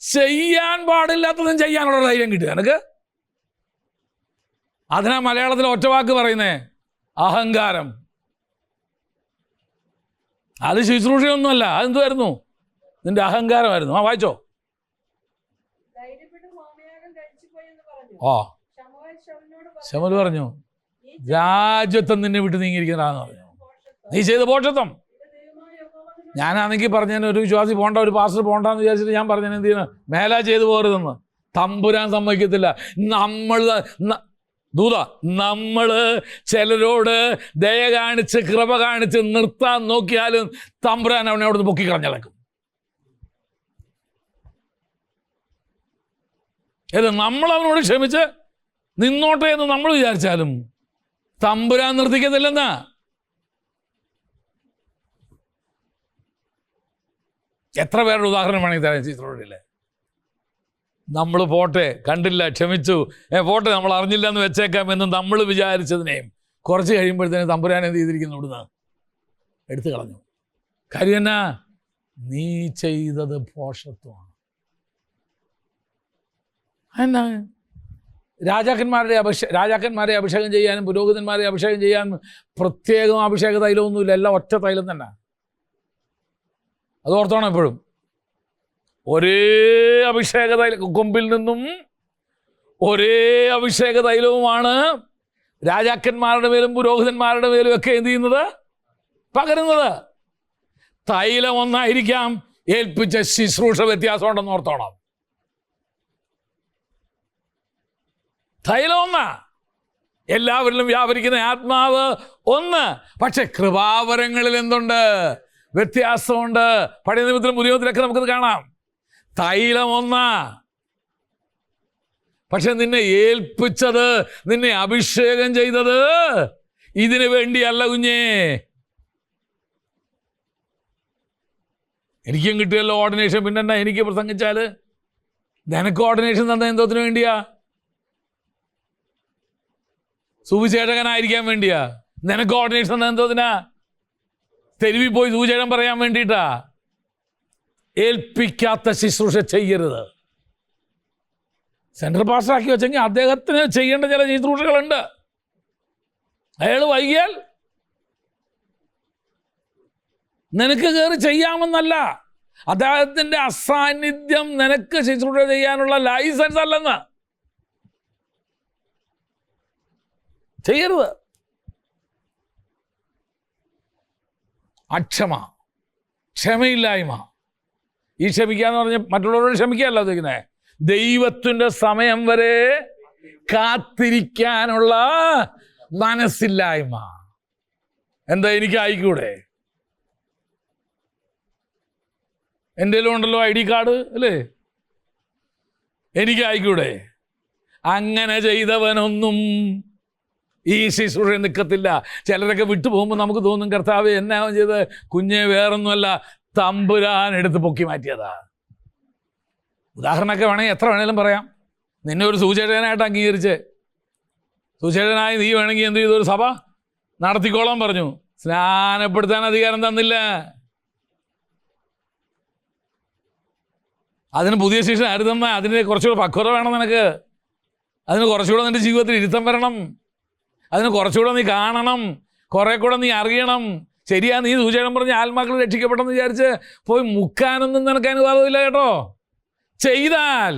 ചെയ്യാൻ പാടില്ലാത്തതും ചെയ്യാനുള്ള ധൈര്യം കിട്ടുക എനിക്ക്. അതിനാ മലയാളത്തിൽ ഒറ്റവാക്ക് പറയുന്നേ, അഹങ്കാരം. അത് ശുശ്രൂഷയൊന്നുമല്ല, അതെന്തുമായിരുന്നു? നിന്റെ അഹങ്കാരമായിരുന്നു. വായിച്ചോ. ശമൂവേൽ പറഞ്ഞു, രാജ്യത്വം നിന്നെ വിട്ട് നീങ്ങിയിരിക്കുന്നതാന്ന് പറഞ്ഞു. നീ ചെയ്ത പോഷത്വം. ഞാനാണെങ്കിൽ പറഞ്ഞതിന് ഒരു വിശ്വാസി പോണ്ട, ഒരു പാസ്റ്റർ പോണ്ടെന്ന് വിചാരിച്ചിട്ട് ഞാൻ പറഞ്ഞതിന് എന്ത് ചെയ്യുന്നു? മേലാ ചെയ്തു പോരുതെന്ന്. തമ്പുരാൻ സമ്മതിക്കത്തില്ല. നമ്മള് ചിലരോട് ദയ കാണിച്ച് കൃപ കാണിച്ച് നിർത്താൻ നോക്കിയാലും തമ്പുരാൻ അവനെ അവിടുന്ന് പൊക്കിക്കളഞ്ഞിളക്കും. ഏത് നമ്മൾ അവനോട് ക്ഷമിച്ച് നിന്നോട്ടെ എന്ന് നമ്മൾ വിചാരിച്ചാലും തമ്പുരാൻ നിർത്തിക്കത്തില്ലെന്നാ. എത്ര പേരുടെ ഉദാഹരണം വേണമെങ്കിൽ തരാൻ ചിത്രമില്ലേ? നമ്മൾ പോട്ടെ, കണ്ടില്ല, ക്ഷമിച്ചു, പോട്ടെ, നമ്മൾ അറിഞ്ഞില്ല എന്ന് വെച്ചേക്കാം എന്ന് നമ്മൾ വിചാരിച്ചതിനെയും കുറച്ച് കഴിയുമ്പോഴത്തേനും തമ്പുരാൻ എന്ത് ചെയ്തിരിക്കുന്നു? ഇവിടുന്ന് എടുത്തു കളഞ്ഞു. കാര്യം എന്നാ? നീ ചെയ്തത് ഭോഷത്വമാണ്. എന്നാ രാജാക്കന്മാരെ അഭിഷേകം ചെയ്യാനും പുരോഹിതന്മാരെ അഭിഷേകം ചെയ്യാനും പ്രത്യേകം അഭിഷേക തൈലമൊന്നുമില്ല. എല്ലാം ഒറ്റ തൈലം തന്നെ. അത് ഓർത്തോണം എപ്പോഴും. ഒരേ അഭിഷേക തൈല, കൊമ്പിൽ നിന്നും ഒരേ അഭിഷേക തൈലവുമാണ് രാജാക്കന്മാരുടെ മേലും പുരോഹിതന്മാരുടെ മേലും ഒക്കെ എന്ത് ചെയ്യുന്നത്? പകരുന്നത്. തൈലം ഒന്നായിരിക്കാം, ഏൽപ്പിച്ച ശുശ്രൂഷ വ്യത്യാസം ഉണ്ടെന്ന് ഓർത്തോണം. തൈലം ഒന്നാ, എല്ലാവരിലും വ്യാപരിക്കുന്ന ആത്മാവ് ഒന്ന്. പക്ഷെ കൃപാവരങ്ങളിൽ എന്തുണ്ട്? വ്യത്യാസമുണ്ട്. പഴയ നിയമത്തിലും പുതിയ നിയമത്തിലൊക്കെ നമുക്കത് കാണാം. തൈലം ഒന്നാ, പക്ഷെ നിന്നെ ഏൽപ്പിച്ചത്, നിന്നെ അഭിഷേകം ചെയ്തത് ഇതിനു വേണ്ടിയല്ല കുഞ്ഞേ. എനിക്കും കിട്ടിയല്ലോ ഓർഡിനേഷൻ. പിന്നെന്നാ എനിക്ക് പ്രസംഗിച്ചാല്? നിനക്ക് ഓർഡിനേഷൻ തന്ന എന്തോത്തിന് വേണ്ടിയാ? സുവിശേഷകനായിരിക്കാൻ വേണ്ടിയാ. നിനക്ക് ഓർഡിനേഷൻ തന്ന എന്തോത്തിനാ? തെരുവിൽ പോയി സുവിശേഷം പറയാൻ വേണ്ടിയിട്ടാ. ഏൽപ്പിക്കാത്ത ശുശ്രൂഷ ചെയ്യരുത്. സെൻട്രൽ പാസ്റ്റർ ആക്കി വെച്ചെങ്കിൽ അദ്ദേഹത്തിന് ചെയ്യേണ്ട ചില ശുശ്രൂഷകളുണ്ട്. അയാൾ വൈകിയാൽ നിനക്ക് കയറി ചെയ്യാമെന്നല്ല. അദ്ദേഹത്തിന്റെ അസാന്നിധ്യം നിനക്ക് ശുശ്രൂഷ ചെയ്യാനുള്ള ലൈസൻസ് അല്ലെന്ന്. ചെയ്യരുത്. അക്ഷമ, ക്ഷമയില്ലായ്മ. ഈ ക്ഷമിക്കാന്ന് പറഞ്ഞ് മറ്റുള്ളവരോട് ക്ഷമിക്കുകയല്ല ഉദ്ദേശിക്കുന്നത്. ദൈവത്തിൻ്റെ സമയം വരെ കാത്തിരിക്കാനുള്ള മനസ്സില്ലായ്മ. എന്താ, എനിക്ക് ആയിക്കൂടെ? എൻ്റെ ഉണ്ടല്ലോ ID കാർഡ് അല്ലേ, എനിക്ക് ആയിക്കൂടെ? അങ്ങനെ ചെയ്തവനൊന്നും ഈ ശുശ്രൂഷ നിൽക്കത്തില്ല. ചിലരൊക്കെ വിട്ടു പോകുമ്പോൾ നമുക്ക് തോന്നും, കർത്താവ് എന്നാ ചെയ്ത്? കുഞ്ഞെ വേറൊന്നുമല്ല, തമ്പുരാൻ എടുത്ത് പൊക്കി മാറ്റിയതാ. ഉദാഹരണമൊക്കെ വേണമെങ്കിൽ എത്ര വേണേലും പറയാം. നിന്നെ ഒരു സുവിശേഷകനായിട്ട് അംഗീകരിച്ച്, സുവിശേഷകനായി നീ വേണമെങ്കിൽ എന്ത് ചെയ്തു? ഒരു സഭ നടത്തിക്കോളാൻ പറഞ്ഞു. സ്നാനപ്പെടുത്താൻ അധികാരം തന്നില്ല. അതിന് പുതിയ ശിക്ഷ ആര് തന്ന? അതിന് കുറച്ചുകൂടെ പക്വത വേണം നിനക്ക്. അതിന് കുറച്ചുകൂടെ നിൻ്റെ ജീവിതത്തിൽ ഇരുത്തം വരണം. അതിന് കുറച്ചുകൂടെ നീ കാണണം, കുറെ കൂടെ നീ അറിയണം. ശരിയാ, നീ സുവിശേഷം പറഞ്ഞ് ആത്മാക്കൾ രക്ഷിക്കപ്പെട്ടെന്ന് വിചാരിച്ച് പോയി മുക്കാനൊന്നും നിനക്ക് അനുവാദമില്ല കേട്ടോ. ചെയ്താൽ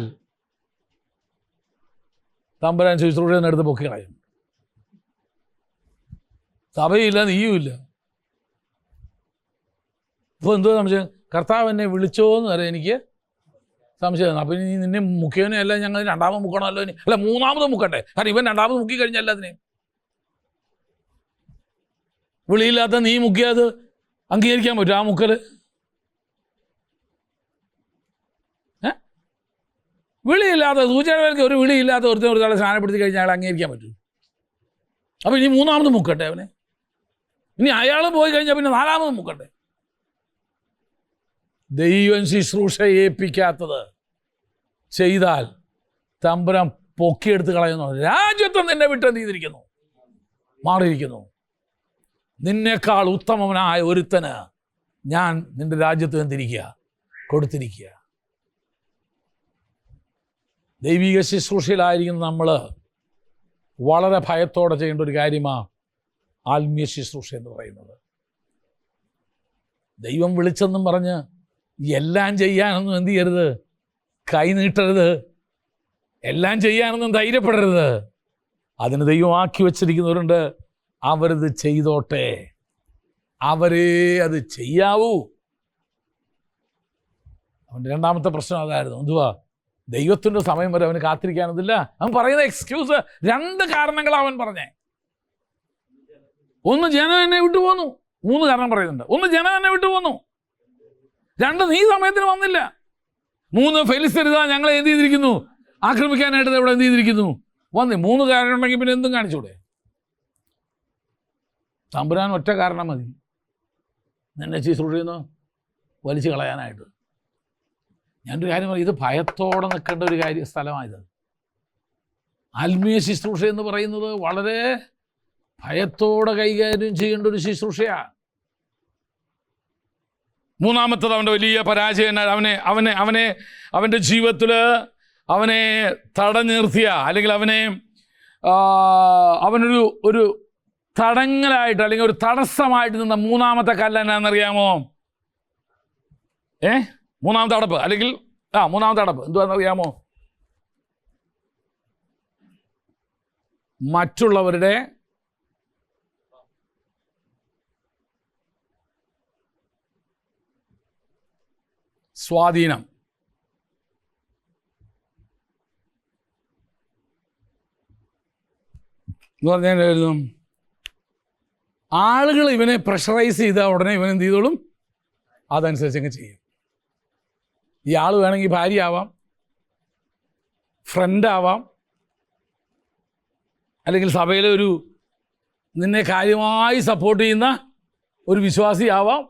തമ്പുരാൻ ശുശ്രൂഷ എടുത്ത് പൊക്കി കളയും. സഭയില്ല, നീയുമില്ല. ഇപ്പോൾ എന്തോ സംശയം? കർത്താവ് എന്നെ വിളിച്ചോന്ന് വരെ എനിക്ക് സംശയം. അപ്പം ഇനി നിന്നെ മുഖ്യവനെ അല്ല, ഞങ്ങൾ രണ്ടാമത് മുക്കണമല്ലോ. ഇനി അല്ല, മൂന്നാമത് മുക്കണ്ടേ? കാരണം ഇവൻ രണ്ടാമത് മുക്കി കഴിഞ്ഞല്ല. അതിനെ വിളിയില്ലാത്ത നീ മുക്കിയത് അംഗീകരിക്കാൻ പറ്റും? ആ മുക്കൽ വിളിയില്ലാത്ത സൂചനകൾക്ക് ഒരു വിളിയില്ലാത്ത ഒരു തല സ്നാനപ്പെടുത്തി കഴിഞ്ഞാൽ അയാൾ അംഗീകരിക്കാൻ പറ്റും? അപ്പം ഇനി മൂന്നാമത് മുക്കട്ടെ അവനെ? ഇനി അയാൾ പോയി കഴിഞ്ഞാൽ പിന്നെ നാലാമത് മുക്കണ്ടേ? ദൈവം ശുശ്രൂഷ ഏൽപ്പിക്കാത്തത് ചെയ്താൽ തമ്പുരാൻ പൊക്കിയെടുത്ത് കളയുന്നു. രാജ്യത്വം നിന്നെ വിട്ട് എന്ത് ചെയ്തിരിക്കുന്നു? മാറിയിരിക്കുന്നു. നിന്നേക്കാൾ ഉത്തമനായ ഒരുത്തന് ഞാൻ നിന്റെ രാജ്യത്ത് എന്തിരിക്കുക? കൊടുത്തിരിക്കുക. ദൈവിക ശുശ്രൂഷയിലായിരിക്കുന്ന നമ്മൾ വളരെ ഭയത്തോടെ ചെയ്യേണ്ട ഒരു കാര്യമാണ് ആത്മീയ ശുശ്രൂഷ എന്ന് പറയുന്നത്. ദൈവം വിളിച്ചെന്നും പറഞ്ഞ് എല്ലാം ചെയ്യാനൊന്നും എന്ത് ചെയ്യരുത്? കൈ നീട്ടരുത്. എല്ലാം ചെയ്യാനൊന്നും ധൈര്യപ്പെടരുത്. അതിന് ദൈവം ആക്കി വച്ചിരിക്കുന്നവരുണ്ട്. അവരത് ചെയ്തോട്ടെ, അവരേ അത് ചെയ്യാവൂ. അവൻ്റെ രണ്ടാമത്തെ പ്രശ്നം അതായിരുന്നു. എന്തുവാ? ദൈവത്തിൻ്റെ സമയം വരെ അവന് കാത്തിരിക്കാനൊന്നുമില്ല. അവൻ പറയുന്ന എക്സ്ക്യൂസ് 2 കാരണങ്ങളാണ് അവൻ പറഞ്ഞേ. ഒന്ന്, ജനം എന്നെ വിട്ടു പോന്നു. 3 കാരണം പറയുന്നുണ്ട്. ഒന്ന്, ജനം എന്നെ വിട്ടു പോന്നു. 2, നീ സമയത്തിന് വന്നില്ല. 3, ഫെലിസ്തരിതാ ഞങ്ങളെ എന്ത് ചെയ്തിരിക്കുന്നു? ആക്രമിക്കാനായിട്ട് ഇവിടെ എന്ത് ചെയ്തിരിക്കുന്നു? വന്നേ. 3 കാരണം ഉണ്ടെങ്കിൽ പിന്നെ എന്തും കാണിച്ചൂടെ? തമ്പുരാൻ ഒറ്റ കാരണം മതി നിന്നെ ശുശ്രൂഷയെന്ന് വലിച്ചു കളയാനായിട്ട്. ഞാനൊരു കാര്യം പറയും, ഇത് ഭയത്തോടെ നിൽക്കേണ്ട ഒരു സ്ഥലമായത്. ആത്മീയ ശുശ്രൂഷ എന്ന് പറയുന്നത് വളരെ ഭയത്തോടെ കൈകാര്യം ചെയ്യേണ്ട ഒരു ശുശ്രൂഷയാണ്. മൂന്നാമത്തത് അവൻ്റെ വലിയ പരാജയം. അവൻ്റെ ജീവിതത്തിൽ അവനെ തടഞ്ഞു നിർത്തിയ, അല്ലെങ്കിൽ അവനൊരു തടങ്ങലായിട്ട് അല്ലെങ്കിൽ ഒരു തടസ്സമായിട്ട് നിന്ന മൂന്നാമത്തെ കല്ല് എന്നാണെന്നറിയാമോ? മൂന്നാമത്തെ അടപ്പ്, അല്ലെങ്കിൽ മൂന്നാമത്തെ അടപ്പ് എന്തുവാണെന്നറിയാമോ? മറ്റുള്ളവരുടെ സ്വാധീനം. എന്ന് പറഞ്ഞാൽ ആളുകൾ ഇവനെ പ്രഷറൈസ് ചെയ്താൽ ഉടനെ ഇവൻ എന്ത് ചെയ്തോളും? അതനുസരിച്ച് അങ്ങ് ചെയ്യും. ഈ ആൾ വേണമെങ്കിൽ ഭാര്യ ആവാം, ഫ്രണ്ടാവാം, അല്ലെങ്കിൽ സഭയിലെ നിന്നെ കാര്യമായി സപ്പോർട്ട് ചെയ്യുന്ന ഒരു വിശ്വാസിയാവാം,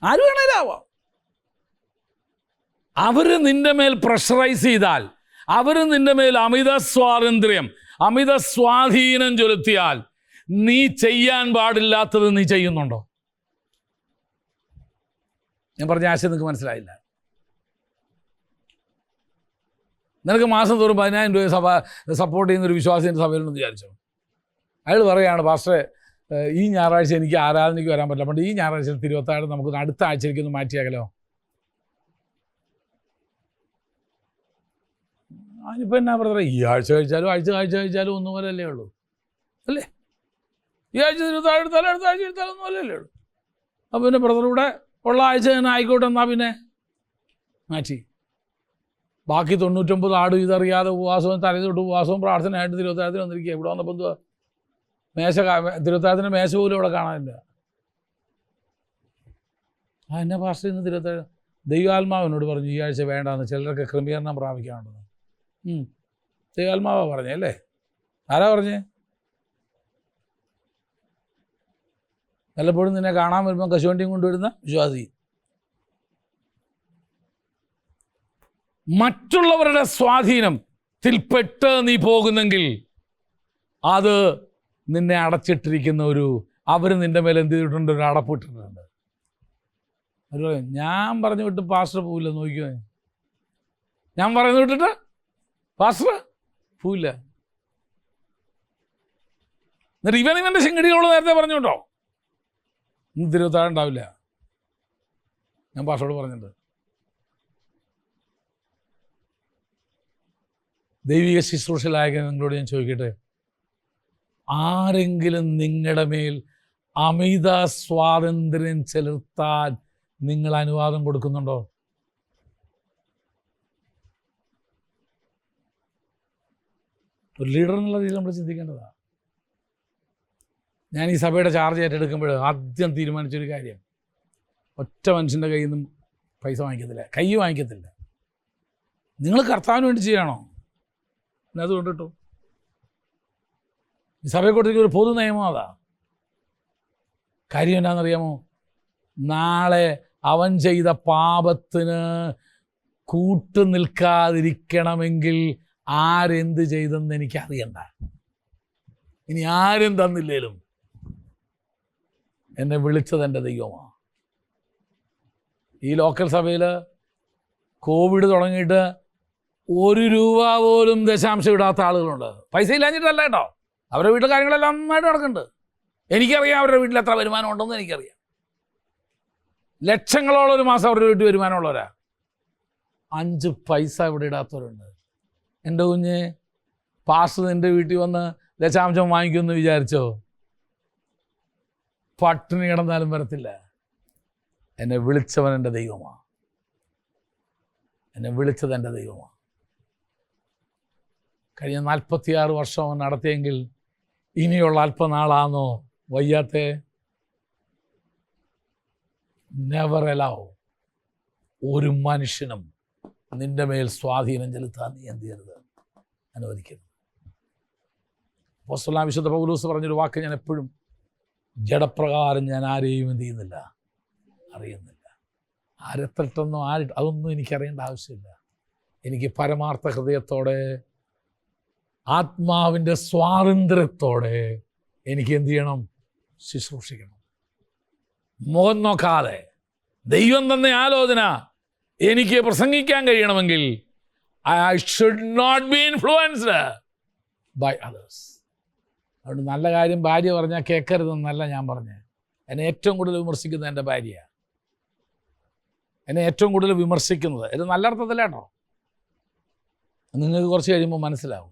ആര് വേണേലും ആവാം. അവർ നിൻ്റെ മേൽ പ്രഷറൈസ് ചെയ്താൽ, അവർ നിൻ്റെ മേൽ അമിത സ്വാതന്ത്ര്യം, അമിത സ്വാധീനം ചെലുത്തിയാൽ, നീ ചെയ്യാൻ പാടില്ലാത്തത് നീ ചെയ്യുന്നുണ്ടോ? ഞാൻ പറഞ്ഞ ആശയം നിങ്ങൾക്ക് മനസ്സിലായില്ല. നിനക്ക് മാസം തോറും 10,000 രൂപ സപ്പോർട്ട് ചെയ്യുന്നൊരു വിശ്വാസിൻ്റെ സഭയിലുണ്ടെന്ന് വിചാരിച്ചോ? അയാൾ പറയുകയാണ്, പാസ്റ്ററെ ഈ ഞായറാഴ്ച എനിക്ക് ആരാധനയ്ക്ക് വരാൻ പറ്റില്ല, അപ്പോൾ ഈ ഞായറാഴ്ച തിരുവത്താഴം നമുക്ക് അടുത്ത ആഴ്ചയിലേക്കൊന്ന് മാറ്റിയാക്കലോ? അതിനിപ്പോൾ എന്നാ ബ്രദറെ, ഈ ആഴ്ച കഴിച്ചാലും ആഴ്ച കഴിച്ചാലും ഒന്നും പോലെയല്ലേ ഉള്ളൂ, അല്ലേ? ഈ ആഴ്ച തിരുവത്താഴം എടുത്താലും അടുത്ത ആഴ്ച എടുത്താലും ഒന്നും പോലെയല്ലേ ഉള്ളൂ. അപ്പോൾ പിന്നെ ബ്രദറൂടെ ഉള്ള ആഴ്ച തന്നെ ആയിക്കോട്ടെ, എന്നാൽ പിന്നെ മാറ്റി. ബാക്കി 99 ആടും ഇതറിയാതെ ഉപവാസവും തലേതൊട്ട് ഉപവാസവും പ്രാർത്ഥനയായിട്ട് തിരുവത്താഴത്തിന് വന്നിരിക്കുക. ഇവിടെ വന്നപ്പോൾ എന്തുവാ? തിരുവത്താഴത്തിൻ്റെ മേശ പോലും ഇവിടെ കാണാനില്ല. എന്നെ പാസ്റ്റർ ഇന്ന് തിരുവത്താഴം ദൈവാത്മാവിനോട് പറഞ്ഞു ഈ ആഴ്ച വേണ്ടാന്ന്, ചിലർക്ക് ക്രമീകരണം പ്രാപിക്കാനുണ്ടെന്ന്. ദൈവാത്മാവാ പറഞ്ഞേ അല്ലേ? ആരാ പറഞ്ഞേ? വല്ലപ്പോഴും നിന്നെ കാണാൻ വരുമ്പോൾ കശുവണ്ടിയും കൊണ്ടുവരുന്ന വിശ്വാസി. മറ്റുള്ളവരുടെ സ്വാധീനത്തിൽപ്പെട്ട് നീ പോകുന്നെങ്കിൽ അത് നിന്നെ അടച്ചിട്ടിരിക്കുന്ന അവർ നിൻ്റെ മേലെ എന്ത് ചെയ്തിട്ടുണ്ട്? ഒരു അടപ്പിട്ടിട്ടുണ്ട്. ഞാൻ പറഞ്ഞു വിട്ട് പാസ്റ്റർ പോവില്ല, നോക്കിയോ? ഞാൻ പറഞ്ഞു വിട്ടിട്ട് പാസ്റ്റർ പോവില്ല. എന്നിട്ട് ഇവൻ്റെ ശിങ്കടികളോട് നേരത്തെ പറഞ്ഞു കേട്ടോ, ഇന്ന് തിരുവത്താഴം ഉണ്ടാവില്ല. ഞാൻ പാസ്റ്ററോട് പറഞ്ഞിട്ടുണ്ട്. ദൈവിക ശുശ്രൂഷയിലായ നിങ്ങളോട് ഞാൻ ചോദിക്കട്ടെ, ആരെങ്കിലും നിങ്ങളുടെ മേൽ അമിത സ്വാതന്ത്ര്യം ചെലുത്താൻ നിങ്ങൾ അനുവാദം കൊടുക്കുന്നുണ്ടോ? ഒരു ലീഡർ എന്നുള്ള രീതിയിൽ നമ്മൾ ചിന്തിക്കേണ്ടതാണ്. ഞാൻ ഈ സഭയുടെ ചാർജ് ഏറ്റെടുക്കുമ്പോൾ ആദ്യം തീരുമാനിച്ചൊരു കാര്യം, ഒറ്റ മനുഷ്യൻ്റെ കയ്യിൽ നിന്നും പൈസ വാങ്ങിക്കത്തില്ല, കൈ വാങ്ങിക്കത്തില്ല. നിങ്ങൾ കർത്താവിന് വേണ്ടി ചെയ്യണോ? അതുകൊണ്ട് കേട്ടോ, ഈ സഭയെ കൊടുത്തിരിക്കുന്ന ഒരു പൊതു നിയമം അതാ. കാര്യം എന്നാണെന്നറിയാമോ? നാളെ അവൻ ചെയ്ത പാപത്തിന് കൂട്ടു നിൽക്കാതിരിക്കണമെങ്കിൽ ആരെന്ത് ചെയ്തെന്ന് എനിക്കറിയണ്ട. ഇനി ആരും തന്നില്ലേലും എന്നെ വിളിച്ചത് എൻ്റെ ദൈവമാണ്. ഈ ലോക്കൽ സഭയിൽ കോവിഡ് തുടങ്ങിയിട്ട് 1 രൂപ പോലും ദശാംശം ഇടാത്ത ആളുകളുണ്ട്. പൈസ ഇല്ലാഞ്ഞിട്ടല്ല കേട്ടോ, അവരുടെ വീട്ടിലെ കാര്യങ്ങളെല്ലാം നന്നായിട്ട് നടക്കുന്നുണ്ട്. എനിക്കറിയാം അവരുടെ വീട്ടിൽ എത്ര വരുമാനം ഉണ്ടെന്ന് എനിക്കറിയാം. ലക്ഷങ്ങളോളം ഒരു മാസം അവരുടെ വീട്ടിൽ വരുമാനമുള്ളവരാ. 5 പൈസ ഇവിടെ ഇടാത്തവരുണ്ട്. എൻ്റെ കുഞ്ഞ്, പാസ്റ്റർ നിൻ്റെ വീട്ടിൽ വന്ന് ദശാംശം വാങ്ങിക്കുമെന്ന് വിചാരിച്ചോ? പട്ടിണി കിടന്നാലും വരത്തില്ല. എന്നെ വിളിച്ചവൻ എൻ്റെ ദൈവമാണ്. എന്നെ വിളിച്ചത് എൻ്റെ ദൈവമാണ്. കഴിഞ്ഞ 46 വർഷം അവൻ നടത്തിയെങ്കിൽ ഇനിയുള്ള അല്പനാളാണോ വയ്യാത്തെ? നെവർ അലൗ ഒരു മനുഷ്യനും നിന്റെ മേൽ സ്വാധീനം ചെലുത്താൻ നീ എന്ത് ചെയ്യരുത്, അനുവദിക്കരുത്. അപ്പോസ്തലനായ വിശുദ്ധ പൗലോസ് പറഞ്ഞൊരു വാക്ക് ഞാൻ എപ്പോഴും, ജഡപ്രകാരം ഞാൻ ആരെയും എന്ത് ചെയ്യുന്നില്ല, അറിയുന്നില്ല. ആരെത്തട്ടെന്നോ അതൊന്നും എനിക്കറിയേണ്ട ആവശ്യമില്ല. എനിക്ക് പരമാർത്ഥ ഹൃദയത്തോടെ ആത്മാവിൻ്റെ സ്വാതന്ത്ര്യത്തോടെ എനിക്ക് എന്ത് ചെയ്യണം, ശുശ്രൂഷിക്കണം. മുഖം നോക്കാതെ ദൈവം തന്ന ആലോചന എനിക്ക് പ്രസംഗിക്കാൻ കഴിയണമെങ്കിൽ I should not be influenced by others. അതുകൊണ്ട് നല്ല കാര്യം ഭാര്യ പറഞ്ഞാൽ കേൾക്കരുതെന്നല്ല ഞാൻ പറഞ്ഞത്. എന്നെ ഏറ്റവും കൂടുതൽ വിമർശിക്കുന്നത് എൻ്റെ ഭാര്യയാണ്. എന്നെ ഏറ്റവും കൂടുതൽ വിമർശിക്കുന്നത് ഇത് നല്ല അർത്ഥത്തില്ല കേട്ടോ. നിങ്ങൾക്ക് കുറച്ച് കഴിയുമ്പോൾ മനസ്സിലാവും.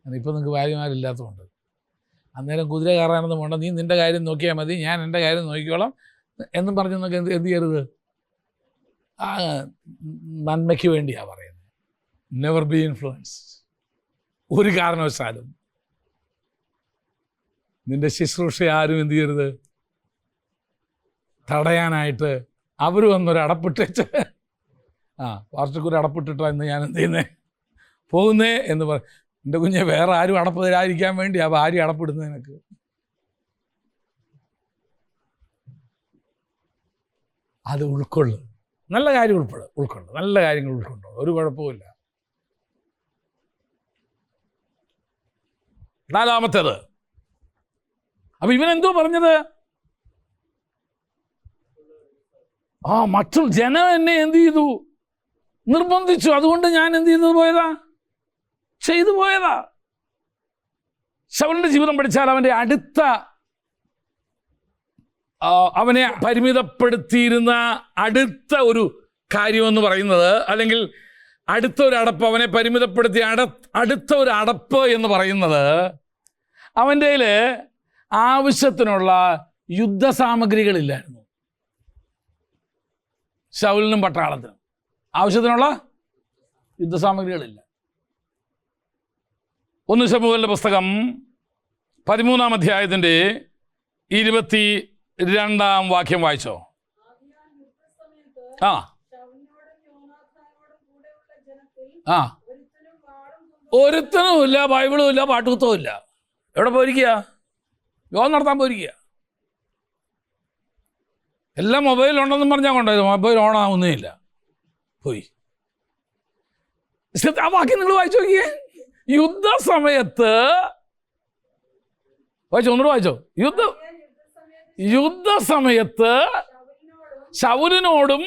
ഇപ്പോൾ നിങ്ങൾക്ക് ഭാര്യമാരില്ലാത്തതുകൊണ്ട് അന്നേരം കുതിര കയറാനൊന്നും വേണ്ട, നീ നിൻ്റെ കാര്യം നോക്കിയാൽ മതി, ഞാൻ എൻ്റെ കാര്യം നോക്കിക്കോളാം എന്നും പറഞ്ഞ് നമുക്ക് എന്ത് ചെയ്യരുത്. നന്മയ്ക്ക് വേണ്ടിയാണ് പറയുന്നത്. Never be influence. ഒരു കാരണവശാലും നിൻ്റെ ശുശ്രൂഷ ആരും എന്ത് ചെയ്യരുത്, തടയാനായിട്ട്. അവർ വന്നൊരു അടപ്പിട്ടിട്ട് പാർട്ടിക്കൊരു അടപ്പിട്ടിട്ടാ ഇന്ന് ഞാൻ എന്ത് ചെയ്യുന്നേ, പോകുന്നേ എന്ന് പറ. എൻ്റെ കുഞ്ഞെ, വേറെ ആരും അടപ്പ് തരാതിരിക്കാൻ വേണ്ടി ആ ഭാര്യ അടപ്പിടുന്നത് എനിക്ക്. അത് ഉൾക്കൊള്ളു, നല്ല കാര്യം ഉൾക്കൊള്ളു, നല്ല കാര്യങ്ങൾ ഉൾക്കൊണ്ടു, ഒരു കുഴപ്പമില്ല. 4-ാമത്തേത്, അപ്പൊ ഇവനെന്തോ പറഞ്ഞത്, മറ്റും ജനം എന്നെ എന്ത് ചെയ്തു, നിർബന്ധിച്ചു, അതുകൊണ്ട് ഞാൻ എന്ത് ചെയ്തു പോയതാ. ശൗലിന്റെ ജീവിതം പഠിച്ചാൽ അവൻ്റെ അവനെ പരിമിതപ്പെടുത്തിയിരുന്ന അടുത്ത ഒരു കാര്യമെന്ന് പറയുന്നത്, അല്ലെങ്കിൽ അടുത്ത ഒരു അടപ്പ്, അവനെ പരിമിതപ്പെടുത്തിയ അടുത്ത ഒരു അടപ്പ് എന്ന് പറയുന്നത്, അവൻ്റെ കയ്യിൽ ആവശ്യത്തിനുള്ള യുദ്ധസാമഗ്രികളില്ലായിരുന്നു. ശൗലിനും പട്ടാളത്തിനും ആവശ്യത്തിനുള്ള യുദ്ധസാമഗ്രികളില്ല. 1 ശമൂവേലിന്റെ പുസ്തകം 13-ാം അധ്യായത്തിൻ്റെ 22-ാം വാക്യം വായിച്ചോ. ഒരുത്തനും ഇല്ല, ബൈബിളും ഇല്ല, പാട്ടുകുത്തവും ഇല്ല. എവിടെ പോയിരിക്കുക? യോഗം നടത്താൻ പോയിരിക്കുക. എല്ലാം മൊബൈലുണ്ടെന്നും പറഞ്ഞാൽ കൊണ്ടുപോയത്, മൊബൈൽ ഓണാവുന്നേയില്ല, പോയി. ആ വാക്യം നിങ്ങൾ വായിച്ചു നോക്കിയേ. യുദ്ധസമയത്ത് ഒന്നുകൂടെ വായിച്ചോ. യുദ്ധസമയത്ത് ശൗലിനോടും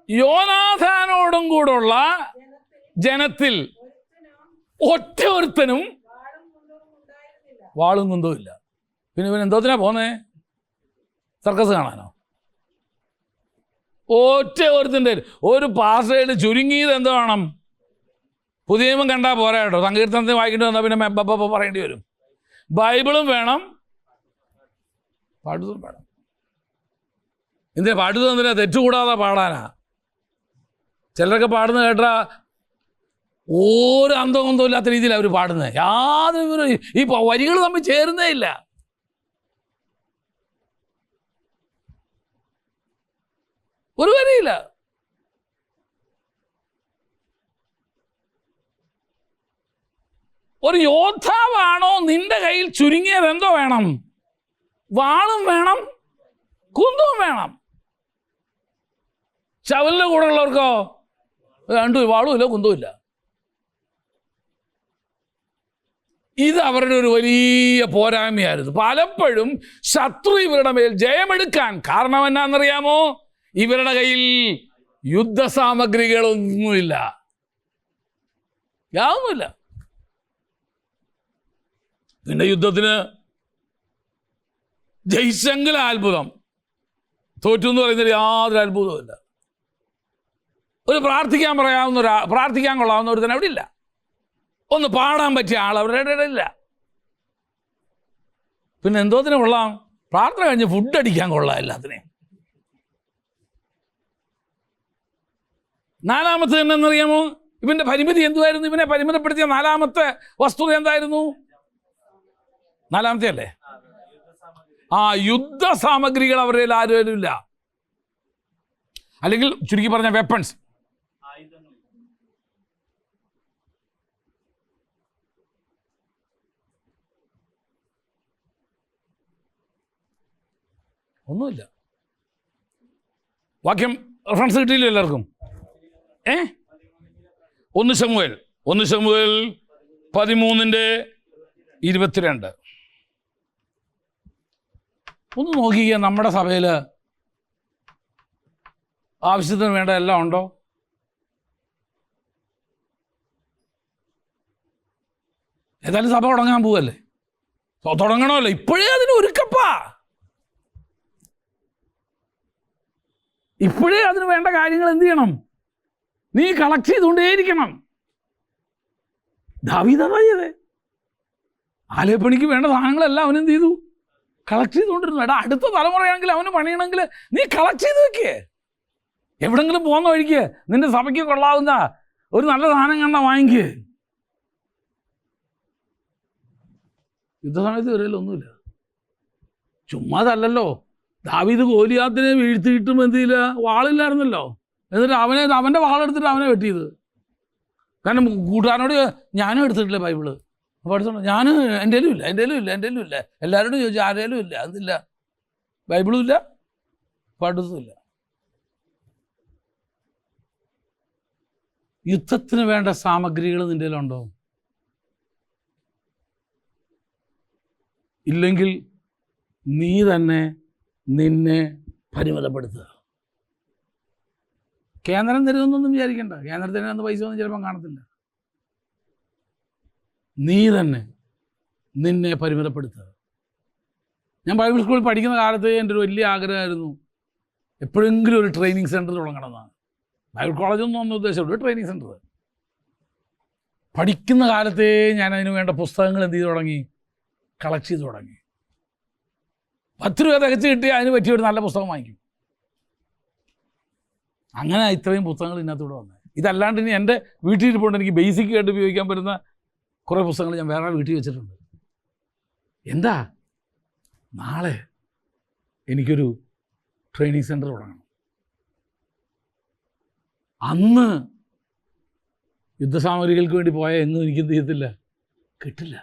യോനാഥാനോടും കൂടുള്ള ജനത്തിൽ ഒറ്റ ഒരുത്തനും വാളും കുന്തവും ഇല്ല. പിന്നെ ഇവൻ എന്തോത്തിനാ പോന്നേ? സർക്കസ് കാണാനോ? ഒറ്റ ഒരുത്തിൻ്റെ ഒരു പാസ്റ്റേഡ് ചുരുങ്ങിയത് എന്തോ വേണം? പുതിയ നിയമം കണ്ടാൽ പോരാ കേട്ടോ. സങ്കീർത്തനത്തിന് വായിക്കേണ്ടി വന്നാൽ പിന്നെ ബബ്ബ പറയേണ്ടി വരും. ബൈബിളും വേണം, പാടുതും വേണം. എന്തിനാ പാടുന്നത്? എന്തിനാ? തെറ്റുകൂടാതെ പാടാനാ. ചിലരൊക്കെ പാടുന്നത് കേട്ടാ ഒരു അന്തം ഇല്ലാത്ത രീതിയിൽ അവർ പാടുന്നത്. യാതൊരു ഈ വരികൾ തമ്മിൽ ചേരുന്നേ ഇല്ല. ഒരു വരിയില്ല. ഒരു യോദ്ധാവാണോ നിന്റെ കയ്യിൽ ചുരുങ്ങിയത് എന്തോ വേണം? വാളും വേണം, കുന്തവും വേണം. ശൗലിന്റെ കൂടെ ഉള്ളവർക്കോ രണ്ടും, വാളും ഇല്ല, കുന്തവും ഇല്ല. ഇത് അവരുടെ ഒരു വലിയ പോരായ്മയായിരുന്നു. പലപ്പോഴും ശത്രു ഇവരുടെ മേൽ ജയമെടുക്കാൻ കാരണം എന്നാന്നറിയാമോ? ഇവരുടെ കയ്യിൽ യുദ്ധസാമഗ്രികളൊന്നുമില്ല, യാതൊന്നുമില്ല. പിന്നെ യുദ്ധത്തിന് ജയിച്ചെങ്കിൽ അത്ഭുതം, തോറ്റു എന്ന് പറയുന്നതിൽ യാതൊരു അത്ഭുതവുമില്ല. ഒരു പ്രാർത്ഥിക്കാൻ കൊള്ളാവുന്ന ഒരു തന്നെ അവിടെ ഇല്ല. ഒന്ന് പാടാൻ പറ്റിയ ആൾ അവരുടെ ഇടയിലില്ല. പിന്നെ എന്തോത്തിന് കൊള്ളാം? പ്രാർത്ഥന കഴിഞ്ഞ് ഫുഡ് അടിക്കാൻ കൊള്ളാം എല്ലാത്തിനെയും. നാലാമത്തെ എന്നറിയാമോ? ഇവന്റെ പരിമിതി എന്തുവായിരുന്നു? ഇവനെ പരിമിതപ്പെടുത്തിയ നാലാമത്തെ വസ്തുത എന്തായിരുന്നു? നാലാമത്തെ അല്ലേ? യുദ്ധ സാമഗ്രികൾ അവരുടെ ആരും ഇല്ല. അല്ലെങ്കിൽ ചുരുക്കി പറഞ്ഞ വെപ്പൺസ്. ഒന്നുമില്ല. വാക്യം റെഫറൻസ് കിട്ടിയില്ല എല്ലാവർക്കും? 1 ശമൂവേൽ 13:22. ഒന്ന് നോക്കിക്കുക, നമ്മുടെ സഭയിൽ ആവശ്യത്തിന് വേണ്ട എല്ലാം ഉണ്ടോ? ഏതായാലും സഭ തുടങ്ങാൻ പോവല്ലേ, തുടങ്ങണമല്ലോ. ഇപ്പോഴേ അതിന് ഒരുക്കപ്പാ, ഇപ്പോഴേ അതിന് വേണ്ട കാര്യങ്ങൾ എന്ത് ചെയ്യണം? നീ കളക്ട് ചെയ്തുകൊണ്ടേയിരിക്കണം. ദാവീദ് അതാ ചെയ്തേ. ആലയപ്പണിക്ക് വേണ്ട സാധനങ്ങളെല്ലാം അവനെന്ത് ചെയ്തു? കളക്ട് ചെയ്തുകൊണ്ടിരുന്നു. അടുത്ത തലമുറയാണെങ്കിൽ അവന് പണിയണമെങ്കിൽ നീ കളക്ട് ചെയ്ത് വെക്കേ. എവിടെങ്കിലും പോകുന്ന വഴിക്ക് നിന്റെ സഭയ്ക്ക് കൊള്ളാവുന്ന ഒരു നല്ല സാധനം കണ്ട വാങ്ങിക്ക്. യുദ്ധസമയത്ത് വരലൊന്നുമില്ല. ചുമ്മാതല്ലല്ലോ, ദാവീദ് ഗോലിയാത്തിനെ വീഴ്ത്തിയിട്ടും എന്തില്ല, വാളില്ലായിരുന്നല്ലോ. എന്നിട്ട് അവൻ്റെ വാളെടുത്തിട്ട് അവനെ വെട്ടിയത്. കാരണം കൂട്ടുകാരനോട് ഞാനും എടുത്തിട്ടില്ല ബൈബിള്. അപ്പോൾ അടുത്തോണ്ട് ഞാൻ എൻ്റെ ഇല്ല. എല്ലാവരോടും ചോദിച്ചു, ആരേലും ഇല്ല. അതില്ല, ബൈബിളും ഇല്ല, പഠിത്തമില്ല. യുദ്ധത്തിന് വേണ്ട സാമഗ്രികൾ നിൻ്റെ കയ്യിലുണ്ടോ? ഇല്ലെങ്കിൽ നീ തന്നെ നിന്നെ പരിമിതപ്പെടുത്തുക. കേന്ദ്രം തരുമെന്നൊന്നും വിചാരിക്കണ്ട. കേന്ദ്രത്തിന് അന്ന് പൈസ ഒന്നും ചിലപ്പം കാണത്തില്ല. നീ തന്നെ നിന്നെ പരിമിതപ്പെടുത്തുക. ഞാൻ ബൈബിൾ സ്കൂളിൽ പഠിക്കുന്ന കാലത്ത് എൻ്റെ ഒരു വലിയ ആഗ്രഹമായിരുന്നു എപ്പോഴെങ്കിലും ഒരു ട്രെയിനിങ് സെൻറ്റർ തുടങ്ങണമെന്നാണ്. ബൈബിൾ കോളേജൊന്നും ഒന്നും ഉദ്ദേശമുള്ളൂ, ഒരു ട്രെയിനിങ് സെൻറ്റർ. പഠിക്കുന്ന കാലത്തേ ഞാൻ അതിന് വേണ്ട പുസ്തകങ്ങൾ എന്ത് ചെയ്ത് തുടങ്ങി? കളക്ട് ചെയ്ത് തുടങ്ങി. 10 രൂപ തികച്ച് കിട്ടിയാൽ അതിന് പറ്റിയ ഒരു നല്ല പുസ്തകം വാങ്ങിക്കും. അങ്ങനെ ഇത്രയും പുസ്തകങ്ങൾ ഇതിനകത്തൂടെ വന്നത്. ഇതല്ലാണ്ട് ഇനി എൻ്റെ വീട്ടിലിരിപ്പുണ്ട് എനിക്ക് ബേസിക് ആയിട്ട് ഉപയോഗിക്കാൻ പറ്റുന്ന കുറേ പുസ്തകങ്ങൾ ഞാൻ വേറെ വീട്ടിൽ വെച്ചിട്ടുണ്ട്. എന്താ? നാളെ എനിക്കൊരു ട്രെയിനിങ് സെൻറ്റർ തുടങ്ങണം. അന്ന് യുദ്ധസാമഗ്രികൾക്ക് വേണ്ടി പോയാൽ എങ്ങും എനിക്കെന്ത് ചെയ്യത്തില്ല, കിട്ടില്ല.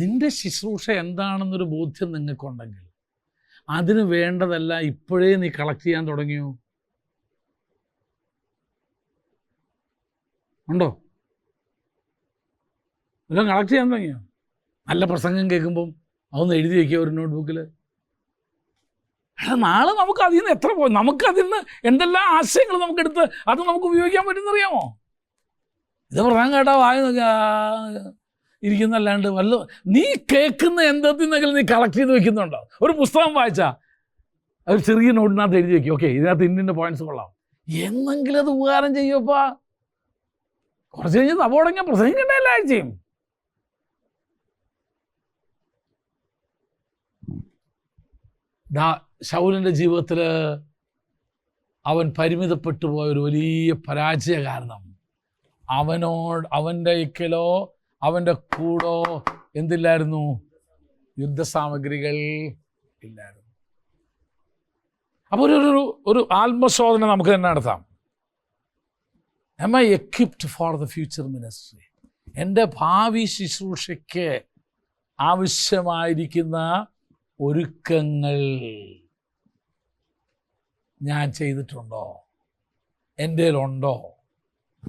നിൻ്റെ ശുശ്രൂഷ എന്താണെന്നൊരു ബോധ്യം നിങ്ങൾക്കുണ്ടെങ്കിൽ അതിന് വേണ്ടതെല്ലാം ഇപ്പോഴേ നീ കളക്ട് ചെയ്യാൻ തുടങ്ങിയോ? ഉണ്ടോ? എല്ലാം കളക്ട് ചെയ്യാൻ തുടങ്ങിയോ? നല്ല പ്രസംഗം കേൾക്കുമ്പം അതൊന്ന് എഴുതി വയ്ക്കുക ഒരു നോട്ട്ബുക്കിൽ. നാളെ നമുക്ക് അതിൽ നിന്ന് എത്ര പോയി, നമുക്ക് അതിൽ നിന്ന് എന്തെല്ലാം ആശയങ്ങൾ നമുക്കെടുത്ത് അത് നമുക്ക് ഉപയോഗിക്കാൻ പറ്റുമെന്നറിയാമോ? ഇത് പ്രസംഗം കേട്ടാൽ വായി ഇരിക്കുന്നല്ലാണ്ട് വല്ല നീ കേൾക്കുന്ന എന്തെങ്കിലും നീ കളക്ട് ചെയ്ത് വെക്കുന്നുണ്ടോ? ഒരു പുസ്തകം വായിച്ചാൽ ഒരു ചെറിയ നോട്ടിനകത്ത് എഴുതി വയ്ക്കും, ഓക്കെ ഇതിനകത്ത് ഇന്ന പോയിന്റ്സ് കൊള്ളാം, എന്നെങ്കിലും അത് ഉപകാരം ചെയ്യുമപ്പാ. കുറച്ച് കഴിഞ്ഞ് തപോടങ്ങിയ പ്രസംഗിക്കേണ്ട എല്ലാ ആഴ്ചയും. ശൗലിൻ്റെ ജീവിതത്തിൽ അവൻ പരിമിതപ്പെട്ടു പോയ ഒരു വലിയ പരാജയ കാരണം അവൻ്റെ ഇക്കലോ അവൻ്റെ കൂടോ എന്തില്ലായിരുന്നു? യുദ്ധസാമഗ്രികൾ ഇല്ലായിരുന്നു. അപ്പോൾ ഒരു ആത്മശോധന നമുക്ക് തന്നെ നടത്താം. Am I equipped for the future ministry? എൻ്റെ ഭാവി ശുശ്രൂഷയ്ക്ക് ആവശ്യമായിരിക്കുന്ന ഒരുക്കങ്ങൾ ഞാൻ ചെയ്തിട്ടുണ്ടോ? എൻ്റെ കയ്യിലുണ്ടോ?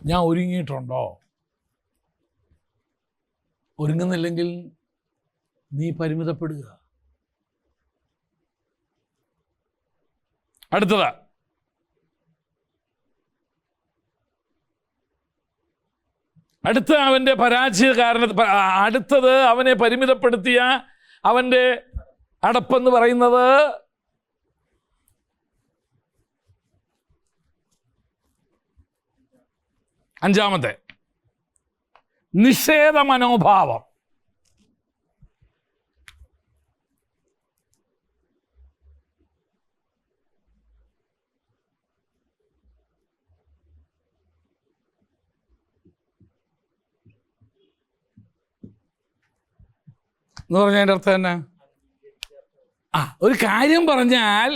ഞാൻ ഒരുങ്ങിയിട്ടുണ്ടോ? ഒരുങ്ങുന്നില്ലെങ്കിൽ നീ പരിമിതപ്പെടുക. അടുത്തത്, അവൻ്റെ പരാജയ അടുത്തത് അവനെ പരിമിതപ്പെടുത്തിയ അവൻ്റെ അടപ്പെന്ന് പറയുന്നത് അഞ്ചാമത്തെ നിഷേധ മനോഭാവം. എന്ന് പറഞ്ഞതിൻ്റെ അർത്ഥം തന്നെ ഒരു കാര്യം പറഞ്ഞാൽ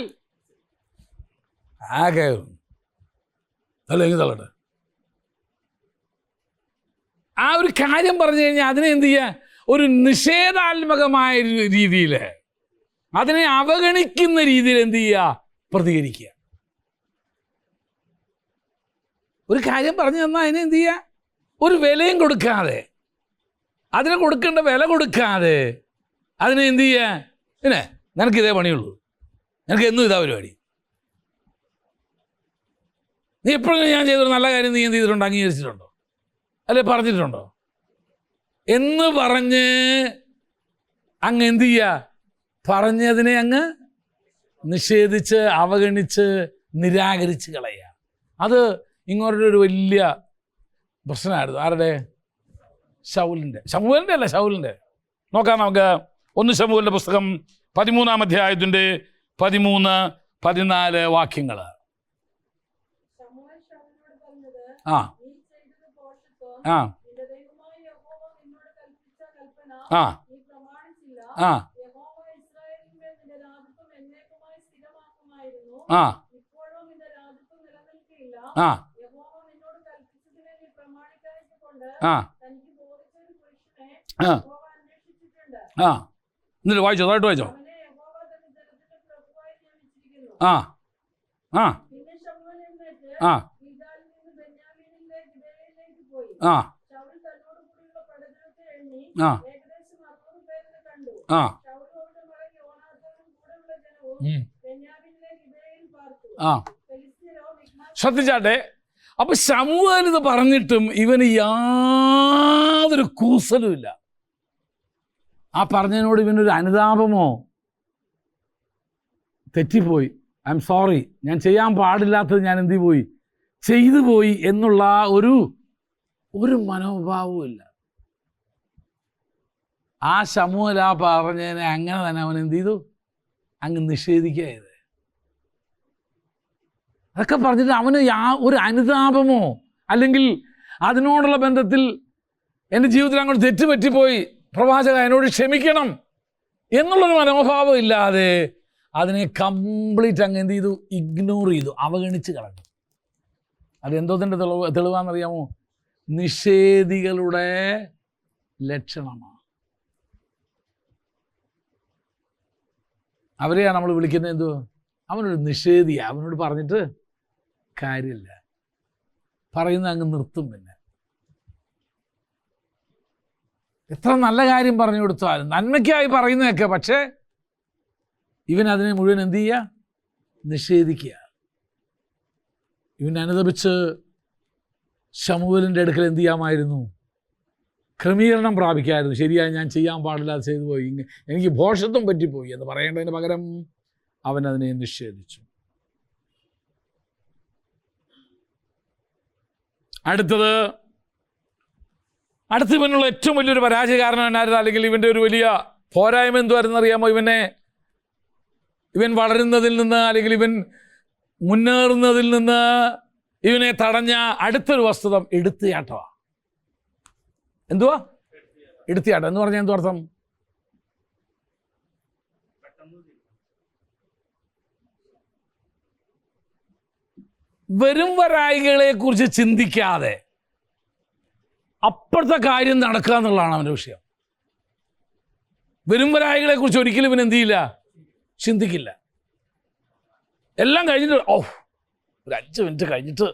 ആകെ തല്ലെങ്കിൽ തള്ളട്ടെ. ആ ഒരു കാര്യം പറഞ്ഞു കഴിഞ്ഞാൽ അതിനെ എന്ത് ചെയ്യുക? ഒരു നിഷേധാത്മകമായ രീതിയിൽ, അതിനെ അവഗണിക്കുന്ന രീതിയിൽ എന്ത് ചെയ്യുക? പ്രതികരിക്കുക. ഒരു കാര്യം പറഞ്ഞു തന്നാൽ അതിനെ എന്ത് ചെയ്യുക? ഒരു വിലയും കൊടുക്കാതെ, അതിന് കൊടുക്കേണ്ട വില കൊടുക്കാതെ അതിനെ എന്ത് ചെയ്യുക? പിന്നെ നിനക്കിതേ പണിയുള്ളൂ, നിനക്ക് എന്നും ഇതാ പരിപാടി, നീ എപ്പോഴെങ്കിലും ഞാൻ ചെയ്തൊരു നല്ല കാര്യം നീ എന്ത് ചെയ്തിട്ടുണ്ടോ? അംഗീകരിച്ചിട്ടുണ്ടോ? അല്ലെ പറഞ്ഞിട്ടുണ്ടോ? എന്ന് പറഞ്ഞ് അങ്ങ് എന്ത് ചെയ്യുക? പറഞ്ഞതിനെ അങ്ങ് നിഷേധിച്ച് അവഗണിച്ച് നിരാകരിച്ച് കളയുക. അത് ഇങ്ങോട്ടൊരു ഒരു വലിയ പ്രശ്നമായിരുന്നു. ആരുടെ? ശമൂവേലിൻ്റെ അല്ല, ശൗലിൻ്റെ. നോക്കാം നമുക്ക്. 1 ശമൂവേലിൻ്റെ പുസ്തകം 13-ാം അധ്യായത്തിൻ്റെ 13-14 വാക്യങ്ങൾ. ആ ആ ആ ആ ആ ആ ആ ആ എന്നിട്ട് വായിച്ചോ, അതായിട്ട് വായിച്ചോ. ആ ആ ആ ആ ആ ആ ആ ശ്രദ്ധിച്ചാട്ടെ. അപ്പൊ ശമൂവേൽ ഇത് പറഞ്ഞിട്ടും ഇവന് യാതൊരു കൂസലുമില്ല. ആ പറഞ്ഞതിനോട് ഇവനൊരു അനുതാപമോ, തെറ്റിപ്പോയി, ഐ എം സോറി, ഞാൻ ചെയ്യാൻ പാടില്ലാത്തത് ഞാൻ എന്ത് പോയി ചെയ്തു പോയി എന്നുള്ള ഒരു മനോഭാവവും ഇല്ല. ആ ശമൂവേൽ ആ പറഞ്ഞതിനെ അങ്ങനെ തന്നെ അവൻ എന്ത് ചെയ്തു? അങ്ങ് നിഷേധിക്കുക ചെയ്ത്. അതൊക്കെ പറഞ്ഞിട്ട് അവന് ഒരു അനുതാപമോ അല്ലെങ്കിൽ അതിനോടുള്ള ബന്ധത്തിൽ എൻ്റെ ജീവിതത്തിൽ അങ്ങോട്ട് തെറ്റുപറ്റിപ്പോയി, പ്രവാചക എന്നോട് ക്ഷമിക്കണം എന്നുള്ളൊരു മനോഭാവം ഇല്ലാതെ അതിനെ കംപ്ലീറ്റ് അങ്ങ് എന്ത് ചെയ്തു? ഇഗ്നോർ ചെയ്തു, അവഗണിച്ച് കളഞ്ഞു. അതെന്തോത്തിൻ്റെ തെളിവാണെന്നറിയാമോ? നിഷേധികളുടെ ലക്ഷണമാണ്. അവരെയാണ് നമ്മൾ വിളിക്കുന്നത് എന്തോ? അവനൊരു നിഷേധിയാണ്. അവനോട് പറഞ്ഞിട്ട് കാര്യമില്ല, പറയുന്നത് അങ്ങ് നിർത്തും. പിന്നെ എത്ര നല്ല കാര്യം പറഞ്ഞു കൊടുത്താലും നന്മയ്ക്കായി പറയുന്നതൊക്കെ, പക്ഷേ ഇവൻ അതിനെ മുഴുവൻ എന്ത് ചെയ്യുക? നിഷേധിക്കുക. ഇവൻ അനുതപിച്ച് ശമൂവേലിൻ്റെ അടുക്കൽ എന്ത് ചെയ്യാമായിരുന്നു? ക്രമീകരണം പ്രാപിക്കാമായിരുന്നു. ശരിയായി ഞാൻ ചെയ്യാൻ പാടില്ലാതെ ചെയ്തു പോയി, എനിക്ക് ഭോഷത്വം പറ്റിപ്പോയി എന്ന് പറയേണ്ടതിന് പകരം അവൻ അതിനെ നിഷേധിച്ചു. അടുത്ത് ഇവനുള്ള ഏറ്റവും വലിയൊരു പരാജയകാരണം എന്നായിരുന്നു, അല്ലെങ്കിൽ ഇവൻ്റെ ഒരു വലിയ പോരായ്മ എന്തുവായിരുന്നു അറിയാമോ? ഇവൻ വളരുന്നതിൽ നിന്ന്, അല്ലെങ്കിൽ ഇവൻ മുന്നേറുന്നതിൽ നിന്ന് ഇവനെ തടഞ്ഞ അടുത്തൊരു വസ്തുത എടുത്തുചാട്ടമാണ്. എന്തുവാ എടുത്തുചാട്ടം എന്ന് പറഞ്ഞാൽ എന്തു അർത്ഥം? വരും വരായികളെ കുറിച്ച് ചിന്തിക്കാതെ അപ്പോഴത്തെ കാര്യം നടക്കുക എന്നുള്ളതാണ് അവൻ്റെ വിഷയം. വരും വരായികളെ കുറിച്ച് ഒരിക്കലും ഇവൻ എന്ത് ചെയ്യില്ല? ചിന്തിക്കില്ല. എല്ലാം കഴിഞ്ഞിട്ട് ഒരു 5 മിനിറ്റ് കഴിഞ്ഞിട്ട്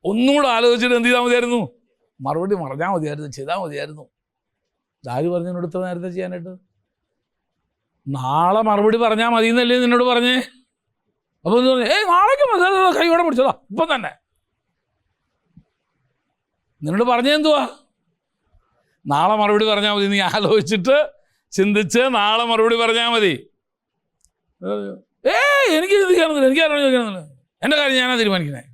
ഒന്നുകൂടെ ആലോചിച്ചിട്ട് എന്ത് ചെയ്താൽ മതിയായിരുന്നു? മറുപടി പറഞ്ഞാൽ മതിയായിരുന്നു, ചെയ്താൽ മതിയായിരുന്നു. ആര് പറഞ്ഞു എന്നോട് ഇത്ര നേരത്തെ ചെയ്യാനായിട്ട്? നാളെ മറുപടി പറഞ്ഞാൽ മതി എന്നല്ലേ നിന്നോട് പറഞ്ഞേ? അപ്പോൾ എന്ന് പറഞ്ഞു നാളേക്ക് കൈയോടെ പിടിച്ചതാ ഇപ്പം തന്നെ. നിന്നോട് പറഞ്ഞെന്തുവാ? നാളെ മറുപടി പറഞ്ഞാൽ മതി, നീ ആലോചിച്ചിട്ട് ചിന്തിച്ച് നാളെ മറുപടി പറഞ്ഞാൽ മതി. എനിക്ക് ചിന്തിക്കാണെന്നില്ല, എനിക്ക് ആരോട് ചോദിക്കണമെന്നില്ല, എൻ്റെ കാര്യം ഞാനാ തീരുമാനിക്കണേ.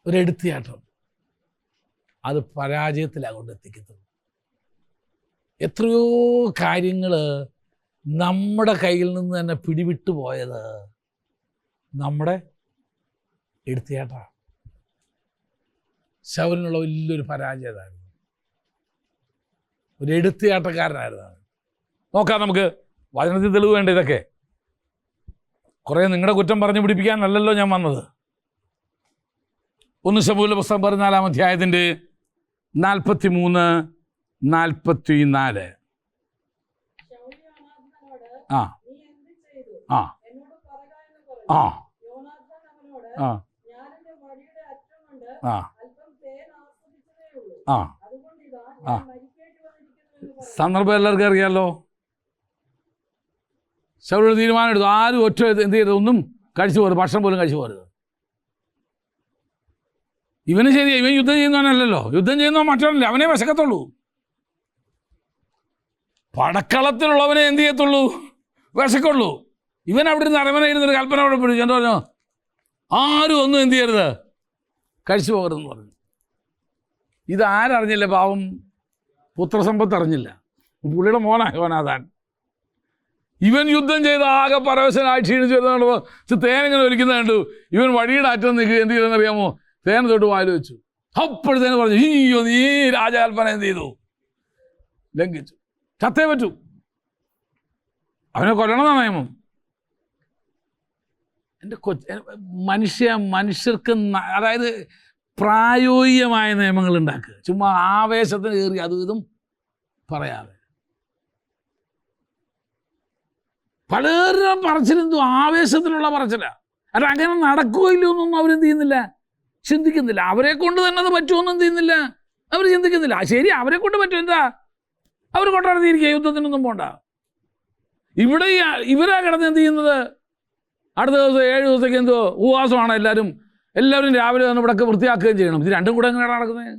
ഒരെടുത്തിയാട്ടം അത് പരാജയത്തിലാണ് കൊണ്ടെത്തിക്കുന്നത്. എത്രയോ കാര്യങ്ങൾ നമ്മുടെ കയ്യിൽ നിന്ന് തന്നെ പിടിവിട്ടു പോയത് നമ്മുടെ എടുത്തിയാട്ടമാണ്. ശൗലിനുള്ള വലിയൊരു പരാജയമായിരുന്നു. ഒരു എടുത്തിയാട്ടക്കാരനായിരുന്നു. നോക്കാം നമുക്ക്. വചനത്തിൽ തെളിവ് വേണ്ട ഇതൊക്കെ. കുറേ നിങ്ങളുടെ കുറ്റം പറഞ്ഞു പിടിപ്പിക്കാനല്ലല്ലോ ഞാൻ വന്നത്. 1 ശമൂവേലിന്റെ പുസ്തകം 14-ാം അധ്യായത്തിൻ്റെ 43-44. ആ ആ ആ ആ ആ ആ ആ സന്ദർഭം എല്ലാവർക്കും അറിയാമല്ലോ. ശൗൽ തീരുമാനം എടുത്തു, ആരും ഒറ്റ എന്ത് ചെയ്തത്? ഒന്നും കഴിച്ചു പോരുത്, ഭക്ഷണം പോലും കഴിച്ചു പോരുത്. ഇവന് ശരി, ഇവൻ യുദ്ധം ചെയ്യുന്നവനല്ലല്ലോ, യുദ്ധം ചെയ്യുന്നവൻ മറ്റവനല്ലേ, അവനെ വിശക്കത്തുള്ളൂ. പടക്കളത്തിലുള്ളവനെ എന്ത് ചെയ്യത്തുള്ളൂ? വിശക്കുള്ളൂ. ഇവൻ അവിടെ ഇരുന്ന് അരമനയിരുന്നൊരു കൽപ്പന അവിടെ പിടിച്ചു. എന്താ പറഞ്ഞു? ആരും ഒന്നും എന്ത് ചെയ്യരുത്, കഴിച്ചു പോകരുതെന്ന് പറഞ്ഞു. ഇതാരറിഞ്ഞില്ല? പാവം പുത്രസമ്പത്ത് അറിഞ്ഞില്ല. പുള്ളിയുടെ മോനാണ് യോനാഥാൻ. ഇവൻ യുദ്ധം ചെയ്ത് ആകെ പരവശനായി ക്ഷീണിച്ചു വരുന്നതുകൊണ്ട് തേനിങ്ങനെ ഒലിക്കുന്ന കണ്ടു. ഇവൻ വഴിയുടെ അറ്റം നിൽക്കുക, എന്ത് ചെയ്തെന്നറിയാമോ? തേൻ തൊട്ട് വായിൽ വെച്ചു. അപ്പോഴത്തേന് പറഞ്ഞു, അയ്യോ നീ രാജകൽപ്പന എന്ത് ചെയ്തു? ലംഘിച്ചു. ചത്തേ പറ്റൂ, അവനെ കൊല്ലണമെന്നാണ് നിയമം. എൻ്റെ മനുഷ്യർക്ക് അതായത് പ്രായോഗികമായ നിയമങ്ങൾ ഉണ്ടാക്കുക, ചുമ്മാ ആവേശത്തിന് കയറി അതും ഇതും പറയാതെ. പലരും പറച്ചിലെന്തോ ആവേശത്തിലുള്ള പറച്ചില. അല്ല, അങ്ങനെ നടക്കുകയില്ലോ എന്നൊന്നും അവരെന്ത് ചെയ്യുന്നില്ല, ചിന്തിക്കുന്നില്ല. അവരെ കൊണ്ട് തന്നെ അത് പറ്റുമെന്നും എന്ത് ചെയ്യുന്നില്ല, അവർ ചിന്തിക്കുന്നില്ല. ശരി, അവരെ കൊണ്ട് പറ്റും, എന്താ അവർ കൊണ്ടാടുത്തിരിക്കുക, യുദ്ധത്തിനൊന്നും പോണ്ട. ഇവിടെ ഇവരാ കിടന്ന് എന്ത് ചെയ്യുന്നത്? അടുത്ത ദിവസം 7 ദിവസത്തേക്ക് എന്തോ ഉപവാസമാണ്. എല്ലാവരും രാവിലെ വന്ന് ഇവിടെയൊക്കെ വൃത്തിയാക്കുകയും ചെയ്യണം. ഇത് രണ്ടും കൂടെ എങ്ങനെയാണ് നടക്കുന്നത്?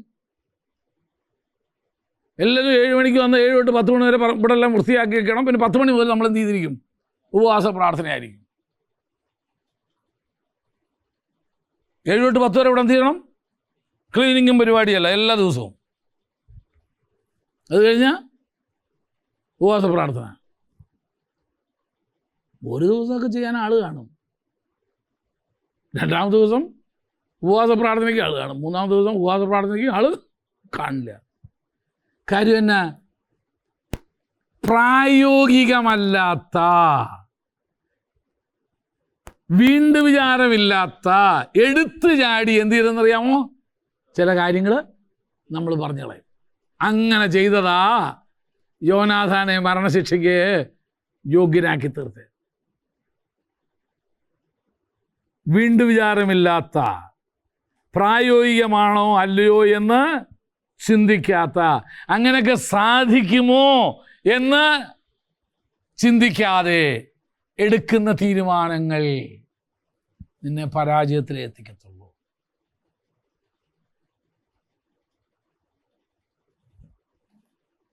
എല്ലാവരും 7 മണിക്ക് വന്ന് 7 തൊട്ട് 10 മണി വരെ ഇവിടെ എല്ലാം വൃത്തിയാക്കി വെക്കണം. പിന്നെ 10 മണി മുതൽ നമ്മൾ എന്ത് ചെയ്തിരിക്കും? ഉപവാസ പ്രാർത്ഥനയായിരിക്കും. 7 തൊട്ട് 10 വരെ ഇവിടെ എന്ത് ചെയ്യണം? ക്ലീനിങ്ങും പരിപാടിയല്ല എല്ലാ ദിവസവും. അത് കഴിഞ്ഞാൽ ഉപവാസ പ്രാർത്ഥന. ഒരു ദിവസമൊക്കെ ചെയ്യാൻ ആൾ കാണും, 2-ാമത്തെ ദിവസം ഉപവാസ പ്രാർത്ഥനയ്ക്ക് ആൾ കാണും, 3-ാമത്തെ ദിവസം ഉപവാസ പ്രാർത്ഥനയ്ക്ക് ആൾ കാണില്ല. കാര്യം എന്നാ? പ്രായോഗികമല്ലാത്ത, വീണ്ടും വിചാരമില്ലാത്ത, എടുത്തു ചാടി എന്ത് ചെയ്തെന്നറിയാമോ? ചില കാര്യങ്ങൾ നമ്മൾ പറഞ്ഞു കളയും. അങ്ങനെ ചെയ്തതാ യോനാഥാനെ മരണശിക്ഷയ്ക്ക് യോഗ്യനാക്കി തീർത്ത്. വീണ്ടും വിചാരമില്ലാത്ത, പ്രായോഗികമാണോ അല്ലയോ എന്ന് ചിന്തിക്കാത്ത, അങ്ങനെയൊക്കെ സാധിക്കുമോ എന്ന് ചിന്തിക്കാതെ എടുക്കുന്ന തീരുമാനങ്ങൾ നിന്നെ പരാജയത്തിലെത്തിക്കത്തുള്ളൂ.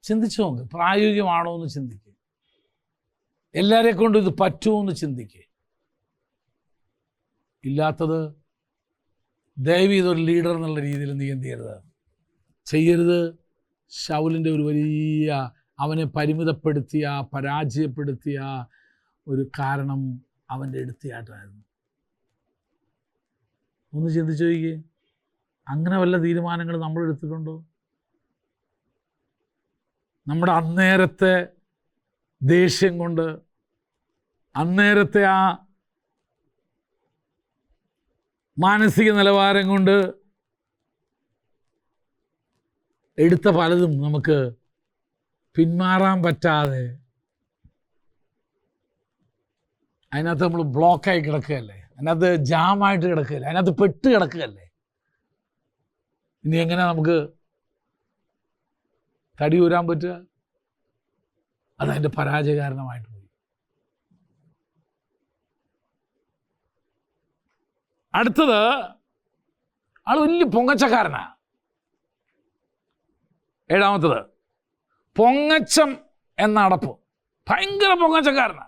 ചിന്തിച്ചു നോക്ക്, പ്രായോഗികമാണോ എന്ന് ചിന്തിക്കുക. എല്ലാവരെ കൊണ്ടും ഇത് പറ്റുമോ എന്ന് ചിന്തിക്കുക. ഇല്ലാത്തത് ദയവ് ഇതൊരു ലീഡർ എന്നുള്ള രീതിയിൽ നീ എന്ത് ചെയ്യരുത്. ശൗലിൻ്റെ ഒരു വലിയ, അവനെ പരിമിതപ്പെടുത്തിയ, പരാജയപ്പെടുത്തിയ ഒരു കാരണം അവൻ്റെ എടുത്തിയാട്ടമായിരുന്നു. ഒന്ന് ചിന്തിച്ചു നോക്കിയേ, അങ്ങനെ വല്ല തീരുമാനങ്ങൾ നമ്മൾ എടുത്തിട്ടുണ്ടോ? നമ്മുടെ അന്നേരത്തെ ദേഷ്യം കൊണ്ട്, അന്നേരത്തെ ആ മാനസിക നിലവാരം കൊണ്ട് എടുത്ത പലതും നമുക്ക് പിന്മാറാൻ പറ്റാതെ അതിനകത്ത് നമ്മൾ ബ്ലോക്കായി കിടക്കുകയല്ലേ, അതിനകത്ത് ജാമായിട്ട് കിടക്കുകയല്ലേ, അതിനകത്ത് പെട്ട് കിടക്കുകയല്ലേ. ഇനി എങ്ങനെ നമുക്ക് തടി ഊരാൻ പറ്റുക? അതതിൻ്റെ പരാജയ കാരണമായിട്ട് പോയി. അടുത്തത് ആൾ വലിയ പൊങ്ങച്ചക്കാരനാ. ഏഴാമത്തത് പൊങ്ങച്ചം എന്ന അടപ്പ്. ഭയങ്കര പൊങ്ങച്ചക്കാരനാ.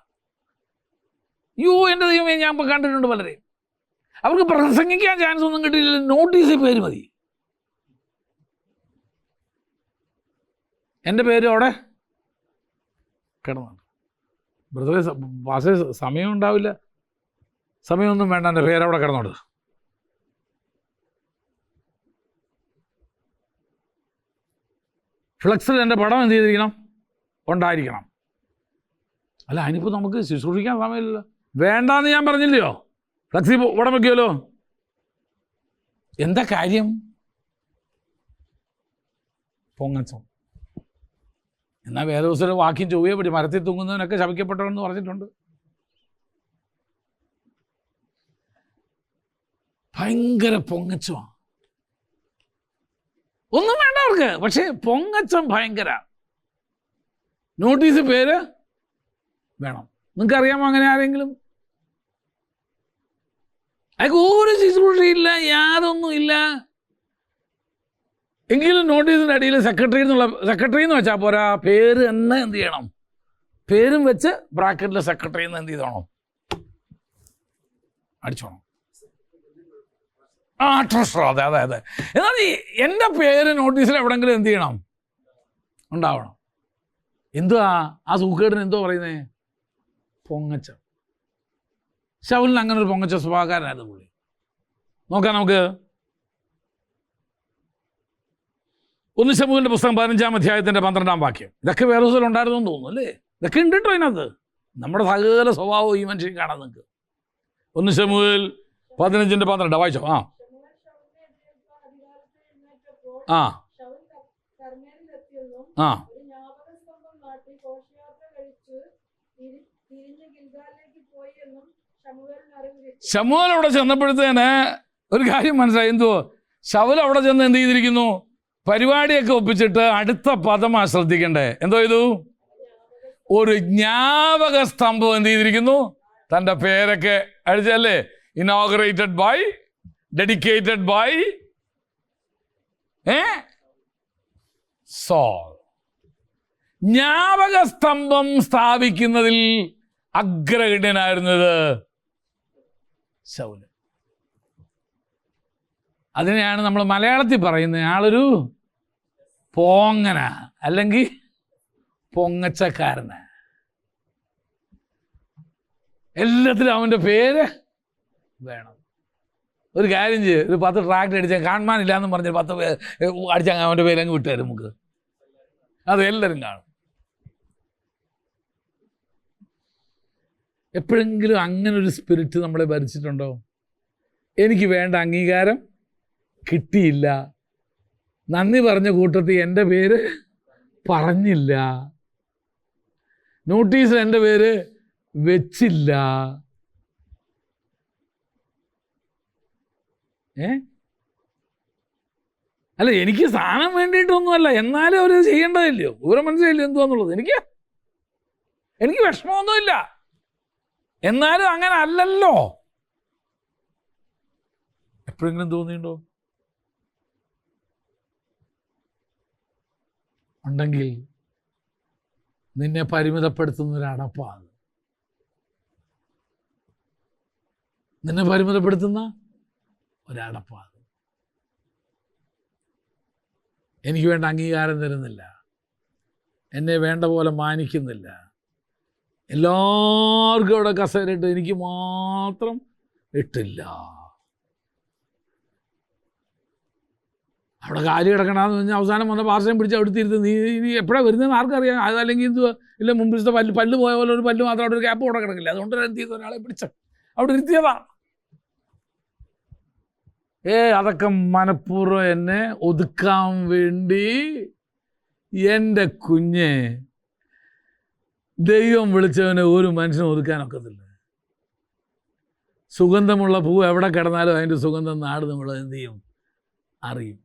എൻ്റെ ദൈവമേ, ഞാൻ ഇപ്പോൾ കണ്ടിട്ടുണ്ട് പലരെയും. അവർക്ക് പ്രസംഗിക്കാൻ ചാൻസ് ഒന്നും കിട്ടിയില്ല, നോട്ടീസിൽ പേര് മതി. എൻ്റെ പേര് അവിടെ കിടന്നുണ്ട്. ബ്രദറെ, പാസേ സമയം ഉണ്ടാവില്ല. സമയമൊന്നും വേണ്ട, എൻ്റെ പേരവിടെ കിടന്നോട്ട്. ഫ്ലെക്സിൽ എൻ്റെ പടം എന്ത് ചെയ്തിരിക്കണം? ഉണ്ടായിരിക്കണം. അല്ല, അതിനിപ്പോൾ നമുക്ക് ശുശ്രൂഷിക്കാൻ സമയമില്ലല്ലോ. വേണ്ടാന്ന് ഞാൻ പറഞ്ഞില്ലയോ? ഫ്ലെക്സിൽ പടം വയ്ക്കുമല്ലോ. എന്താ കാര്യം? പൊങ്ങച്ചം. എന്നാൽ വേദപുസ്തകത്തിലെ വാക്യം ചൊവ്വയെ പറ്റി മരത്തിൽ തൂങ്ങുന്നതിനൊക്കെ ശപിക്കപ്പെട്ടവനെന്ന് പറഞ്ഞിട്ടുണ്ട്. ഭയങ്കര പൊങ്ങച്ചമാണ്. ഒന്നും വേണ്ട അവർക്ക്, പക്ഷേ പൊങ്ങച്ചം ഭയങ്കര. നോട്ടീസ് പേര് വേണം. നിങ്ങൾക്കറിയാമോ അങ്ങനെ ആരെങ്കിലും? അയാൾക്ക് ഒരു ശുശ്രൂഷയില്ല, യാതൊന്നും ഇല്ല. എങ്കിലും നോട്ടീസിൻ്റെ അടിയിൽ സെക്രട്ടറി എന്ന് വെച്ചാൽ പോരാ, പേര് തന്നെ എന്ത് ചെയ്യണം? പേരും വെച്ച് ബ്രാക്കറ്റിൽ സെക്രട്ടറി എന്ന് എന്ത് ചെയ്തോണം? അടിച്ചോണം. ട്രഷറർ. അതെ. എന്നാൽ എൻ്റെ പേര് നോട്ടീസിൽ എവിടെങ്കിലും എന്ത് ചെയ്യണം? ഉണ്ടാവണം. എന്തുവാ ആ സൂക്കേടിന് എന്തോ പറയുന്നേ? പൊങ്ങച്ചം. ശൗലിന് അങ്ങനെ ഒരു പൊങ്ങച്ച സ്വഭാവക്കാരനായിരുന്നു പുള്ളി. നോക്കാം നമുക്ക്. 1 ശമൂവേലിന്റെ പുസ്തകം 15-ാം അധ്യായത്തിൻ്റെ 12-ാം വാക്യം. ഇതൊക്കെ വേറെ ദിവസം ഉണ്ടായിരുന്നു എന്ന് തോന്നുന്നു, അല്ലേ? ഇതൊക്കെ ഉണ്ട് കേട്ടോ അതിനകത്ത്. നമ്മുടെ സകല സ്വഭാവം ഈ മനുഷ്യൻ കാണാൻ നിങ്ങൾക്ക്. 1 ശമൂവേൽ 15-12 വായിച്ചോ. ആ ശമൂവേൽ അവിടെ ചെന്നപ്പോഴത്തേന് ഒരു കാര്യം മനസ്സിലായി. എന്തോ ശൗൽ അവിടെ ചെന്ന് എന്ത് ചെയ്തിരിക്കുന്നു? പരിപാടിയൊക്കെ ഒപ്പിച്ചിട്ട് അടുത്ത പദമാ ശ്രദ്ധിക്കണ്ടേ. എന്തോ ചെയ്തു? ഒരു ജ്ഞാപക സ്തംഭം എന്ത് ചെയ്തിരിക്കുന്നു? തൻ്റെ പേരൊക്കെ അടിച്ചല്ലേ. Inaugurated by, dedicated by Saul. ജ്ഞാപക സ്തംഭം സ്ഥാപിക്കുന്നതിൽ അഗ്രഗണ്യനായിരുന്നത് ശൗല്. അതിനെയാണ് നമ്മൾ മലയാളത്തിൽ പറയുന്നത് ആളൊരു പോങ്ങന, അല്ലെങ്കിൽ പൊങ്ങച്ചക്കാരന്. എല്ലാത്തിലും അവൻ്റെ പേര് വേണം. ഒരു കാര്യം ചെയ്യും, ഒരു 10 ട്രാക്ട് അടിച്ചാൽ കാണാനില്ല എന്ന് പറഞ്ഞ് 10 അടിച്ചാൽ അവൻ്റെ പേര് അങ്ങ് വിട്ടുതരും നമുക്ക്. അത് എല്ലാവരും കാണും. എപ്പോഴെങ്കിലും അങ്ങനെ ഒരു സ്പിരിറ്റ് നമ്മളെ ഭരിച്ചിട്ടുണ്ടോ? എനിക്ക് വേണ്ട അംഗീകാരം കിട്ടിയില്ല, നന്ദി പറഞ്ഞ കൂട്ടത്തിൽ എൻ്റെ പേര് പറഞ്ഞില്ല, നോട്ടീസിൽ എൻ്റെ പേര് വെച്ചില്ല. അല്ല, എനിക്ക് സ്ഥാനം വേണ്ടിയിട്ടൊന്നുമല്ല, എന്നാലും അവർ ചെയ്യേണ്ടതില്ലയോ? ഇവരെ മനസ്സിലായില്ലോ എന്തുവാന്നുള്ളത്. എനിക്ക് വിഷമമൊന്നുമില്ല, എന്നാലും അങ്ങനെ അല്ലല്ലോ. എപ്പോഴെങ്കിലും തോന്നിയിട്ടുണ്ടോ? ഉണ്ടെങ്കിൽ നിന്നെ പരിമിതപ്പെടുത്തുന്ന ഒരു അടപ്പാണ്. നിന്നെ പരിമിതപ്പെടുത്തുന്ന ഒരടപ്പാണ്. എനിക്ക് വേണ്ട അംഗീകാരം തരുന്നില്ല, എന്നെ വേണ്ട പോലെ മാനിക്കുന്നില്ല, എല്ലാവർക്കും അവിടെ കസേരയിട്ട് എനിക്ക് മാത്രം ഇട്ടില്ല. അവിടെ കാലി കിടക്കണമെന്ന് പറഞ്ഞാൽ അവസാനം വന്ന പാർശ്വം പിടിച്ച് അവിടെ ഇരുത്ത്. നീ എപ്പോഴാണ് വരുന്നതെന്ന് ആർക്കറിയാം? അതല്ലെങ്കിൽ എന്തുവാ, ഇല്ല മുമ്പിലത്തെ പല്ല് പോയ പോലെ ഒരു പല്ല് മാത്രം അവിടെ ഒരു ക്യാപ്പ് അവിടെ കിടക്കില്ല. അതുകൊണ്ട് എന്ത് ചെയ്തു? ഒരാളെ പിടിച്ച അവിടെ ഇരുത്തിയതാ. അതൊക്കെ മനഃപൂർവ്വം എന്നെ ഒതുക്കാൻ വേണ്ടി. എൻ്റെ കുഞ്ഞെ, ദൈവം വിളിച്ചവനെ ഒരു മനുഷ്യനും ഒതുക്കാനൊക്കത്തില്ല. സുഗന്ധമുള്ള പൂവ് എവിടെ കിടന്നാലും അതിൻ്റെ സുഗന്ധം നാട് നമ്മൾ എന്ത് ചെയ്യും? അറിയും.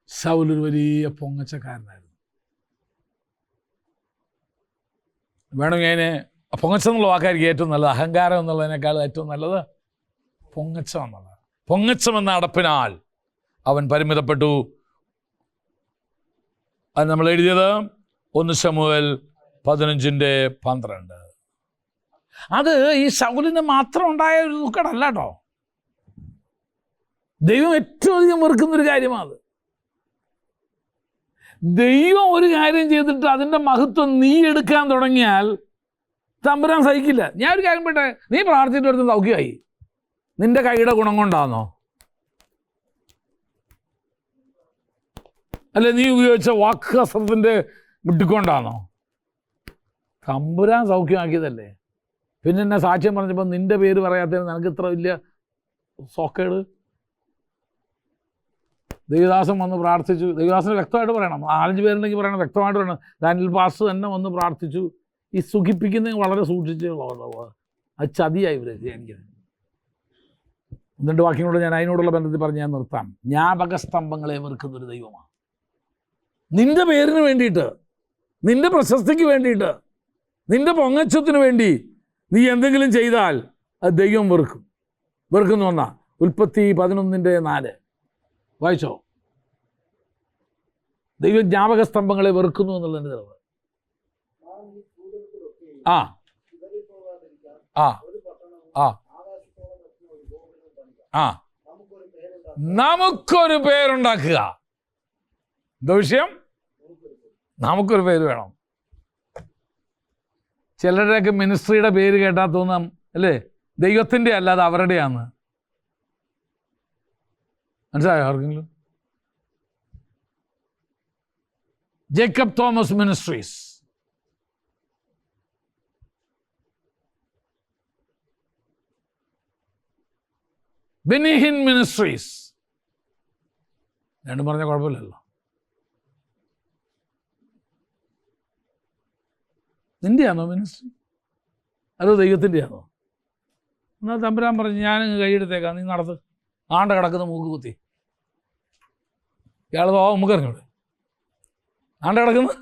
ശൗലൊരു വലിയ പൊങ്ങച്ചക്കാരനായിരുന്നു. വേണമെങ്കിൽ അതിന് പൊങ്ങച്ചെന്നുള്ള വാക്കായിരിക്കും ഏറ്റവും നല്ലത്. അഹങ്കാരം എന്നുള്ളതിനേക്കാൾ ഏറ്റവും നല്ലത് പൊങ്ങച്ചം എന്നുള്ളത്. പൊങ്ങച്ചം എന്ന അടപ്പിനാൽ അവൻ പരിമിതപ്പെട്ടു. അത് നമ്മൾ എഴുതിയത് 1 ശമൂവേൽ 15:12. അത് ഈ ശൗലിന് മാത്രം ഉണ്ടായ ഒരു ദുഃഖമല്ല കേട്ടോ. ദൈവം ഏറ്റവും അധികം വെറുക്കുന്നൊരു കാര്യമാണ്. ദൈവം ഒരു കാര്യം ചെയ്തിട്ട് അതിൻ്റെ മഹത്വം നീ എടുക്കാൻ തുടങ്ങിയാൽ തമ്പുരാൻ സഹിക്കില്ല. ഞാൻ ഒരു കാര്യം പറയട്ടെ, നീ പ്രാർത്ഥിച്ചിട്ട് എടുത്ത് സൗഖ്യമായി. നിന്റെ കൈയുടെ ഗുണം കൊണ്ടാണോ? അല്ലെ നീ ഉപയോഗിച്ച വാക്ശാസ്ത്രത്തിൻ്റെ വിട്ടിക്കൊണ്ടാണോ? തമ്പുരാൻ സൗഖ്യമാക്കിയതല്ലേ. പിന്നെ എന്നെ സാക്ഷ്യം പറഞ്ഞപ്പോൾ നിന്റെ പേര് പറയാത്തതിന് നിനക്ക് ഇത്ര വലിയ സോക്കേട്. ദൈവദാസൻ വന്ന് പ്രാർത്ഥിച്ചു. ദൈവദാസന് വ്യക്തമായിട്ട് പറയണം. 4-5 പേരുണ്ടെങ്കിൽ പറയണം, വ്യക്തമായിട്ട് പറയണം. ഡാനിയൽ പാസ്റ്റർ തന്നെ വന്ന് പ്രാർത്ഥിച്ചു. ഈ സുഖിപ്പിക്കുന്നത് വളരെ സൂക്ഷിച്ചുള്ള അത് ചതിയായി ഇവർ ധ്യാനിക്കുന്നത്. 2 വാക്യങ്ങളോട് ഞാൻ അതിനോടുള്ള ബന്ധത്തിൽ പറഞ്ഞ് ഞാൻ നിർത്താം. ജ്ഞാപക സ്തംഭങ്ങളെ വെറുക്കുന്നൊരു ദൈവമാണ്. നിന്റെ പേരിന് വേണ്ടിയിട്ട്, നിന്റെ പ്രശസ്തിക്ക് വേണ്ടിയിട്ട്, നിന്റെ പൊങ്ങച്ചത്തിന് വേണ്ടി നീ എന്തെങ്കിലും ചെയ്താൽ അത് ദൈവം വെറുക്കും. വെറുക്കുന്നു ഒന്നാ ഉൽപ്പത്തി 11:4 വായിച്ചോ. ദൈവം ജ്ഞാപക സ്തംഭങ്ങളെ വെറുക്കുന്നു എന്നുള്ളതിൻ്റെ തെളിവ്. ആ ആ ആ ആ നമുക്കൊരു പേരുണ്ടാക്കുക. എന്താ വിഷയം? നമുക്കൊരു പേര് വേണം. ചിലരുടെയൊക്കെ മിനിസ്ട്രിയുടെ പേര് കേട്ടാൽ തോന്നാം അല്ലേ ദൈവത്തിൻ്റെ അല്ലാതെ അവരുടെയാന്ന്. മനസ്സിലായോ ആർക്കെങ്കിലും? ജേക്കബ് തോമസ് മിനിസ്ട്രീസ്, ബെനിഹിൻ മിനിസ്ട്രീസ്, രണ്ടും പറഞ്ഞ കുഴപ്പമില്ലല്ലോ. നിൻ്റെയാണോ മിനിസ്ട്രി അതോ ദൈവത്തിൻ്റെയാണോ? എന്നാൽ തമ്പുരാൻ പറഞ്ഞു ഞാൻ കൈയെടുത്തേക്കാം, നീ നടത്ത്. ആണ്ട കിടക്കുന്ന മൂക്ക് കുത്തി ഇയാൾ നമുക്ക് ഇറങ്ങോട്ട് ആണ്ട കിടക്കുന്ന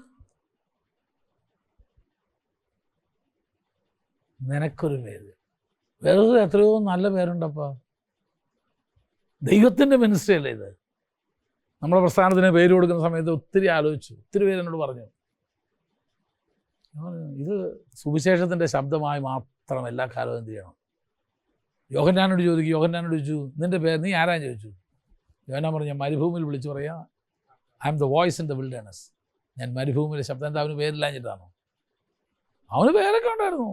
നിനക്കൊരു പേര്. വേറെ എത്രയോ നല്ല പേരുണ്ടപ്പാ. ദൈവത്തിൻ്റെ മിനിസ്ട്രി അല്ലേ ഇത്. നമ്മുടെ പ്രസ്ഥാനത്തിന് പേര് കൊടുക്കുന്ന സമയത്ത് ഒത്തിരി ആലോചിച്ചു. ഒത്തിരി പേര് എന്നോട് പറഞ്ഞു ഇത് സുവിശേഷത്തിൻ്റെ ശബ്ദമായി മാത്രം എല്ലാ കാലവും എന്ത് ചെയ്യണം. യോഹന്നാനോട് ചോദിക്കും. യോഹന്നാനോട് ചോദിച്ചു നിൻ്റെ പേര് നീ ആരാന്ന് ചോദിച്ചു. യോഹന്നാൻ പറഞ്ഞു ഞാൻ മരുഭൂമിയിൽ വിളിച്ചു പറയാ I M the voice in the wilderness. ഞാൻ മരുഭൂമിയിലെ ശബ്ദം. എന്താ അവന് പേരില്ലാഞ്ഞിട്ടാണോ? അവന് പേരൊക്കെ ഉണ്ടായിരുന്നു.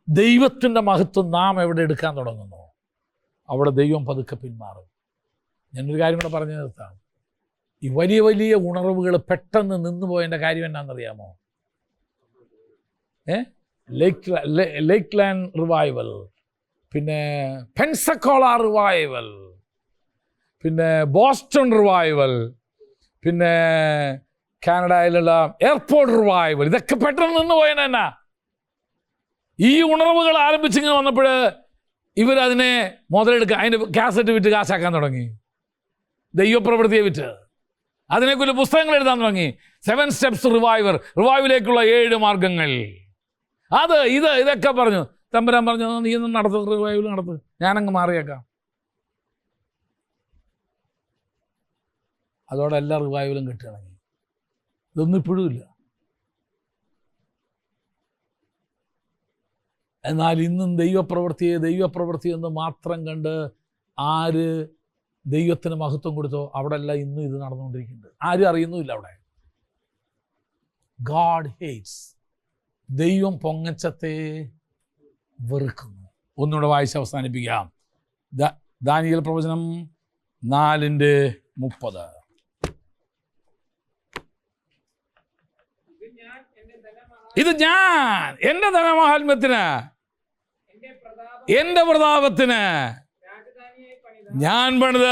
ദൈവത്തിൻ്റെ മഹത്വം നാം എവിടെ എടുക്കാൻ തുടങ്ങുന്നു അവിടെ ദൈവം പതുക്കെ പിന്മാറും. ഞാനൊരു കാര്യം കൂടെ പറഞ്ഞു നിർത്താം. ഈ വലിയ വലിയ ഉണർവുകൾ പെട്ടെന്ന് നിന്നുപോയതിൻ്റെ കാര്യം എന്നാണെന്നറിയാമോ? ലേക്ക് ലാൻഡ് റിവൈവൽ, പിന്നെ പെൻസക്കോള റിവൈവൽ, പിന്നെ ബോസ്റ്റൺ റിവൈവൽ, പിന്നെ കാനഡയിലുള്ള എയർപോർട്ട് റിവൈവൽ, ഇതൊക്കെ പെട്ടെന്ന് നിന്ന് പോയതെന്നാ. ഈ ഉണർവുകൾ ആരംഭിച്ചിങ്ങനെ വന്നപ്പോൾ ഇവരതിനെ മുതലെടുക്കുക, അതിൻ്റെ കാസറ്റ് വിറ്റ് കാശാക്കാൻ തുടങ്ങി. ദൈവപ്രവൃത്തിയെ വിറ്റ് അതിനെക്കുറിച്ച് പുസ്തകങ്ങൾ എഴുതാൻ തുടങ്ങി. 7 സ്റ്റെപ്സ് റിവൈവിലേക്കുള്ള 7 മാർഗങ്ങൾ. ഇതൊക്കെ പറഞ്ഞു. തമ്പുരാൻ പറഞ്ഞു നീ ഒന്നും നടത്ത്, റിവൈവൽ നടത്ത്, ഞാനങ്ങ് മാറിയേക്കാം. അതോടെ എല്ലാ റിവൈവലും കിട്ടുകയാണെങ്കിൽ ഇതൊന്നും ഇപ്പോഴും ഇല്ല. എന്നാൽ ഇന്നും ദൈവപ്രവൃത്തി എന്ന് മാത്രം കണ്ട് ആര് ദൈവത്തിന് മഹത്വം കൊടുത്തോ അവിടെ എല്ലാം ഇന്നും ഇത് നടന്നുകൊണ്ടിരിക്കുന്നുണ്ട്. ആരും അറിയുന്നുമില്ല അവിടെ. God hates. ദൈവം പൊങ്ങച്ചത്തെ വെറുക്കുന്നു. ഒന്നുകൂടെ വായിച്ച് അവസാനിപ്പിക്കാം. ദാനിയേൽ പ്രവചനം 4:30. ഇത് ഞാൻ എൻ്റെ ധനമഹാത്മ്യത്തിന്, എൻ്റെ പ്രതാപത്തിന് ഞാൻ പണിത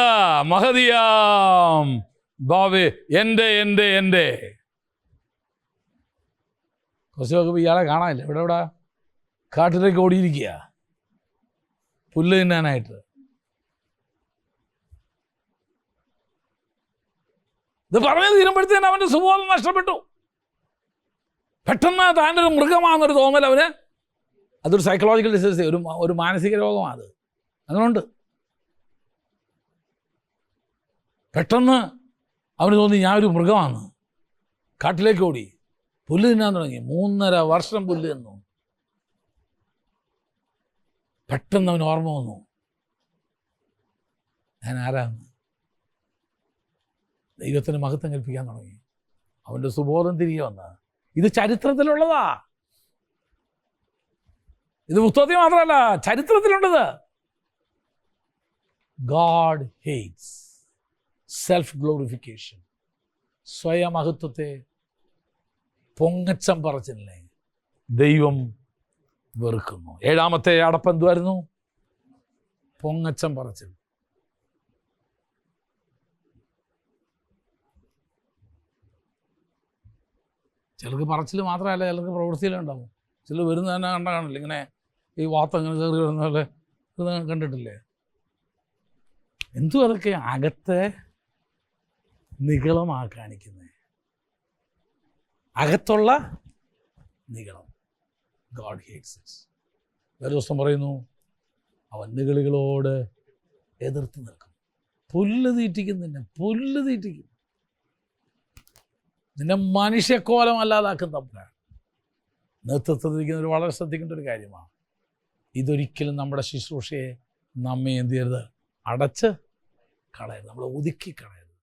മഹതിയാം ബാവേ എൻ്റെ എൻ്റെ എൻ്റെ. കുറച്ച് നോക്കുമ്പോൾ ഇയാളെ കാണാനില്ല. ഇവിടെ കാട്ടിലേക്ക് ഓടിയിരിക്കുക പുല്ല് തിന്നാനായിട്ട്. ഇത് പറഞ്ഞു തീരുമ്പോഴത്തേന് അവൻ്റെ സുബോധം നഷ്ടപ്പെട്ടു. പെട്ടെന്ന് താൻ്റെ ഒരു മൃഗമാണെന്നൊരു തോന്നൽ അവന്. അതൊരു സൈക്കോളജിക്കൽ ഡിസീസ്, ഒരു മാനസിക രോഗമാണ് അത്. അങ്ങനെയുണ്ട്. പെട്ടെന്ന് അവന് തോന്നി ഞാൻ ഒരു മൃഗമാണ്. കാട്ടിലേക്ക് ഓടി പുല്ല് തിന്നാൻ തുടങ്ങി. 3.5 വർഷം പുല്ല് തിന്നു. പെട്ടെന്ന് അവന് ഓർമ്മ വന്നു, ഞാൻ ആരാണ്. ദൈവത്തിന് മഹത്വം കൽപ്പിക്കാൻ തുടങ്ങി. അവൻ്റെ സുബോധം തിരികെ വന്ന. ഇത് ചരിത്രത്തിലുള്ളതാ. ഇത് പുസ്തകത്തിൽ മാത്രമല്ല, ചരിത്രത്തിലുണ്ടത്. God hates self glorification. സ്വയമഹത്വത്തെ, പൊങ്ങച്ചം പറച്ചില്ലേ ദൈവം വെറുക്കുന്നു. 7ാമത്തെ അടപ്പ് എന്തുവായിരുന്നു? പൊങ്ങച്ചം പറച്ചിൽ. ചിലർക്ക് പറച്ചിൽ മാത്രമല്ല, ചിലർക്ക് പ്രവൃത്തിയിലുണ്ടാവും. ചിലർ വരുന്ന തന്നെ കാണില്ല. ഇങ്ങനെ ഈ വാർത്ത ഇങ്ങനെ കയറി വരുന്ന പോലെ ഇത് കണ്ടിട്ടില്ലേ? എന്തും അതൊക്കെ അകത്തെ നിഗളമാ കാണിക്കുന്നത്. അകത്തുള്ള നിഗളം. God hates it. വേറെ ദിവസം പറയുന്നു, അവൻ നിഗളികളോട് എതിർത്ത് നിൽക്കും. പുല്ല് തീറ്റിക്കും, പുല്ല് തീറ്റിക്കും. നിന്നെ മനുഷ്യക്കോലം അല്ലാതാക്കും തമ്പുരാൻ. നേതൃത്വത്തിരിക്കുന്നവർ വളരെ ശ്രദ്ധിക്കേണ്ട ഒരു കാര്യമാണ്. ഇതൊരിക്കലും നമ്മുടെ ശുശ്രൂഷയെ നമ്മെ എന്ത് ചെയ്യരുത്, അടച്ച് കളയരുത്, നമ്മളെ ഒതുക്കി കളയരുത്.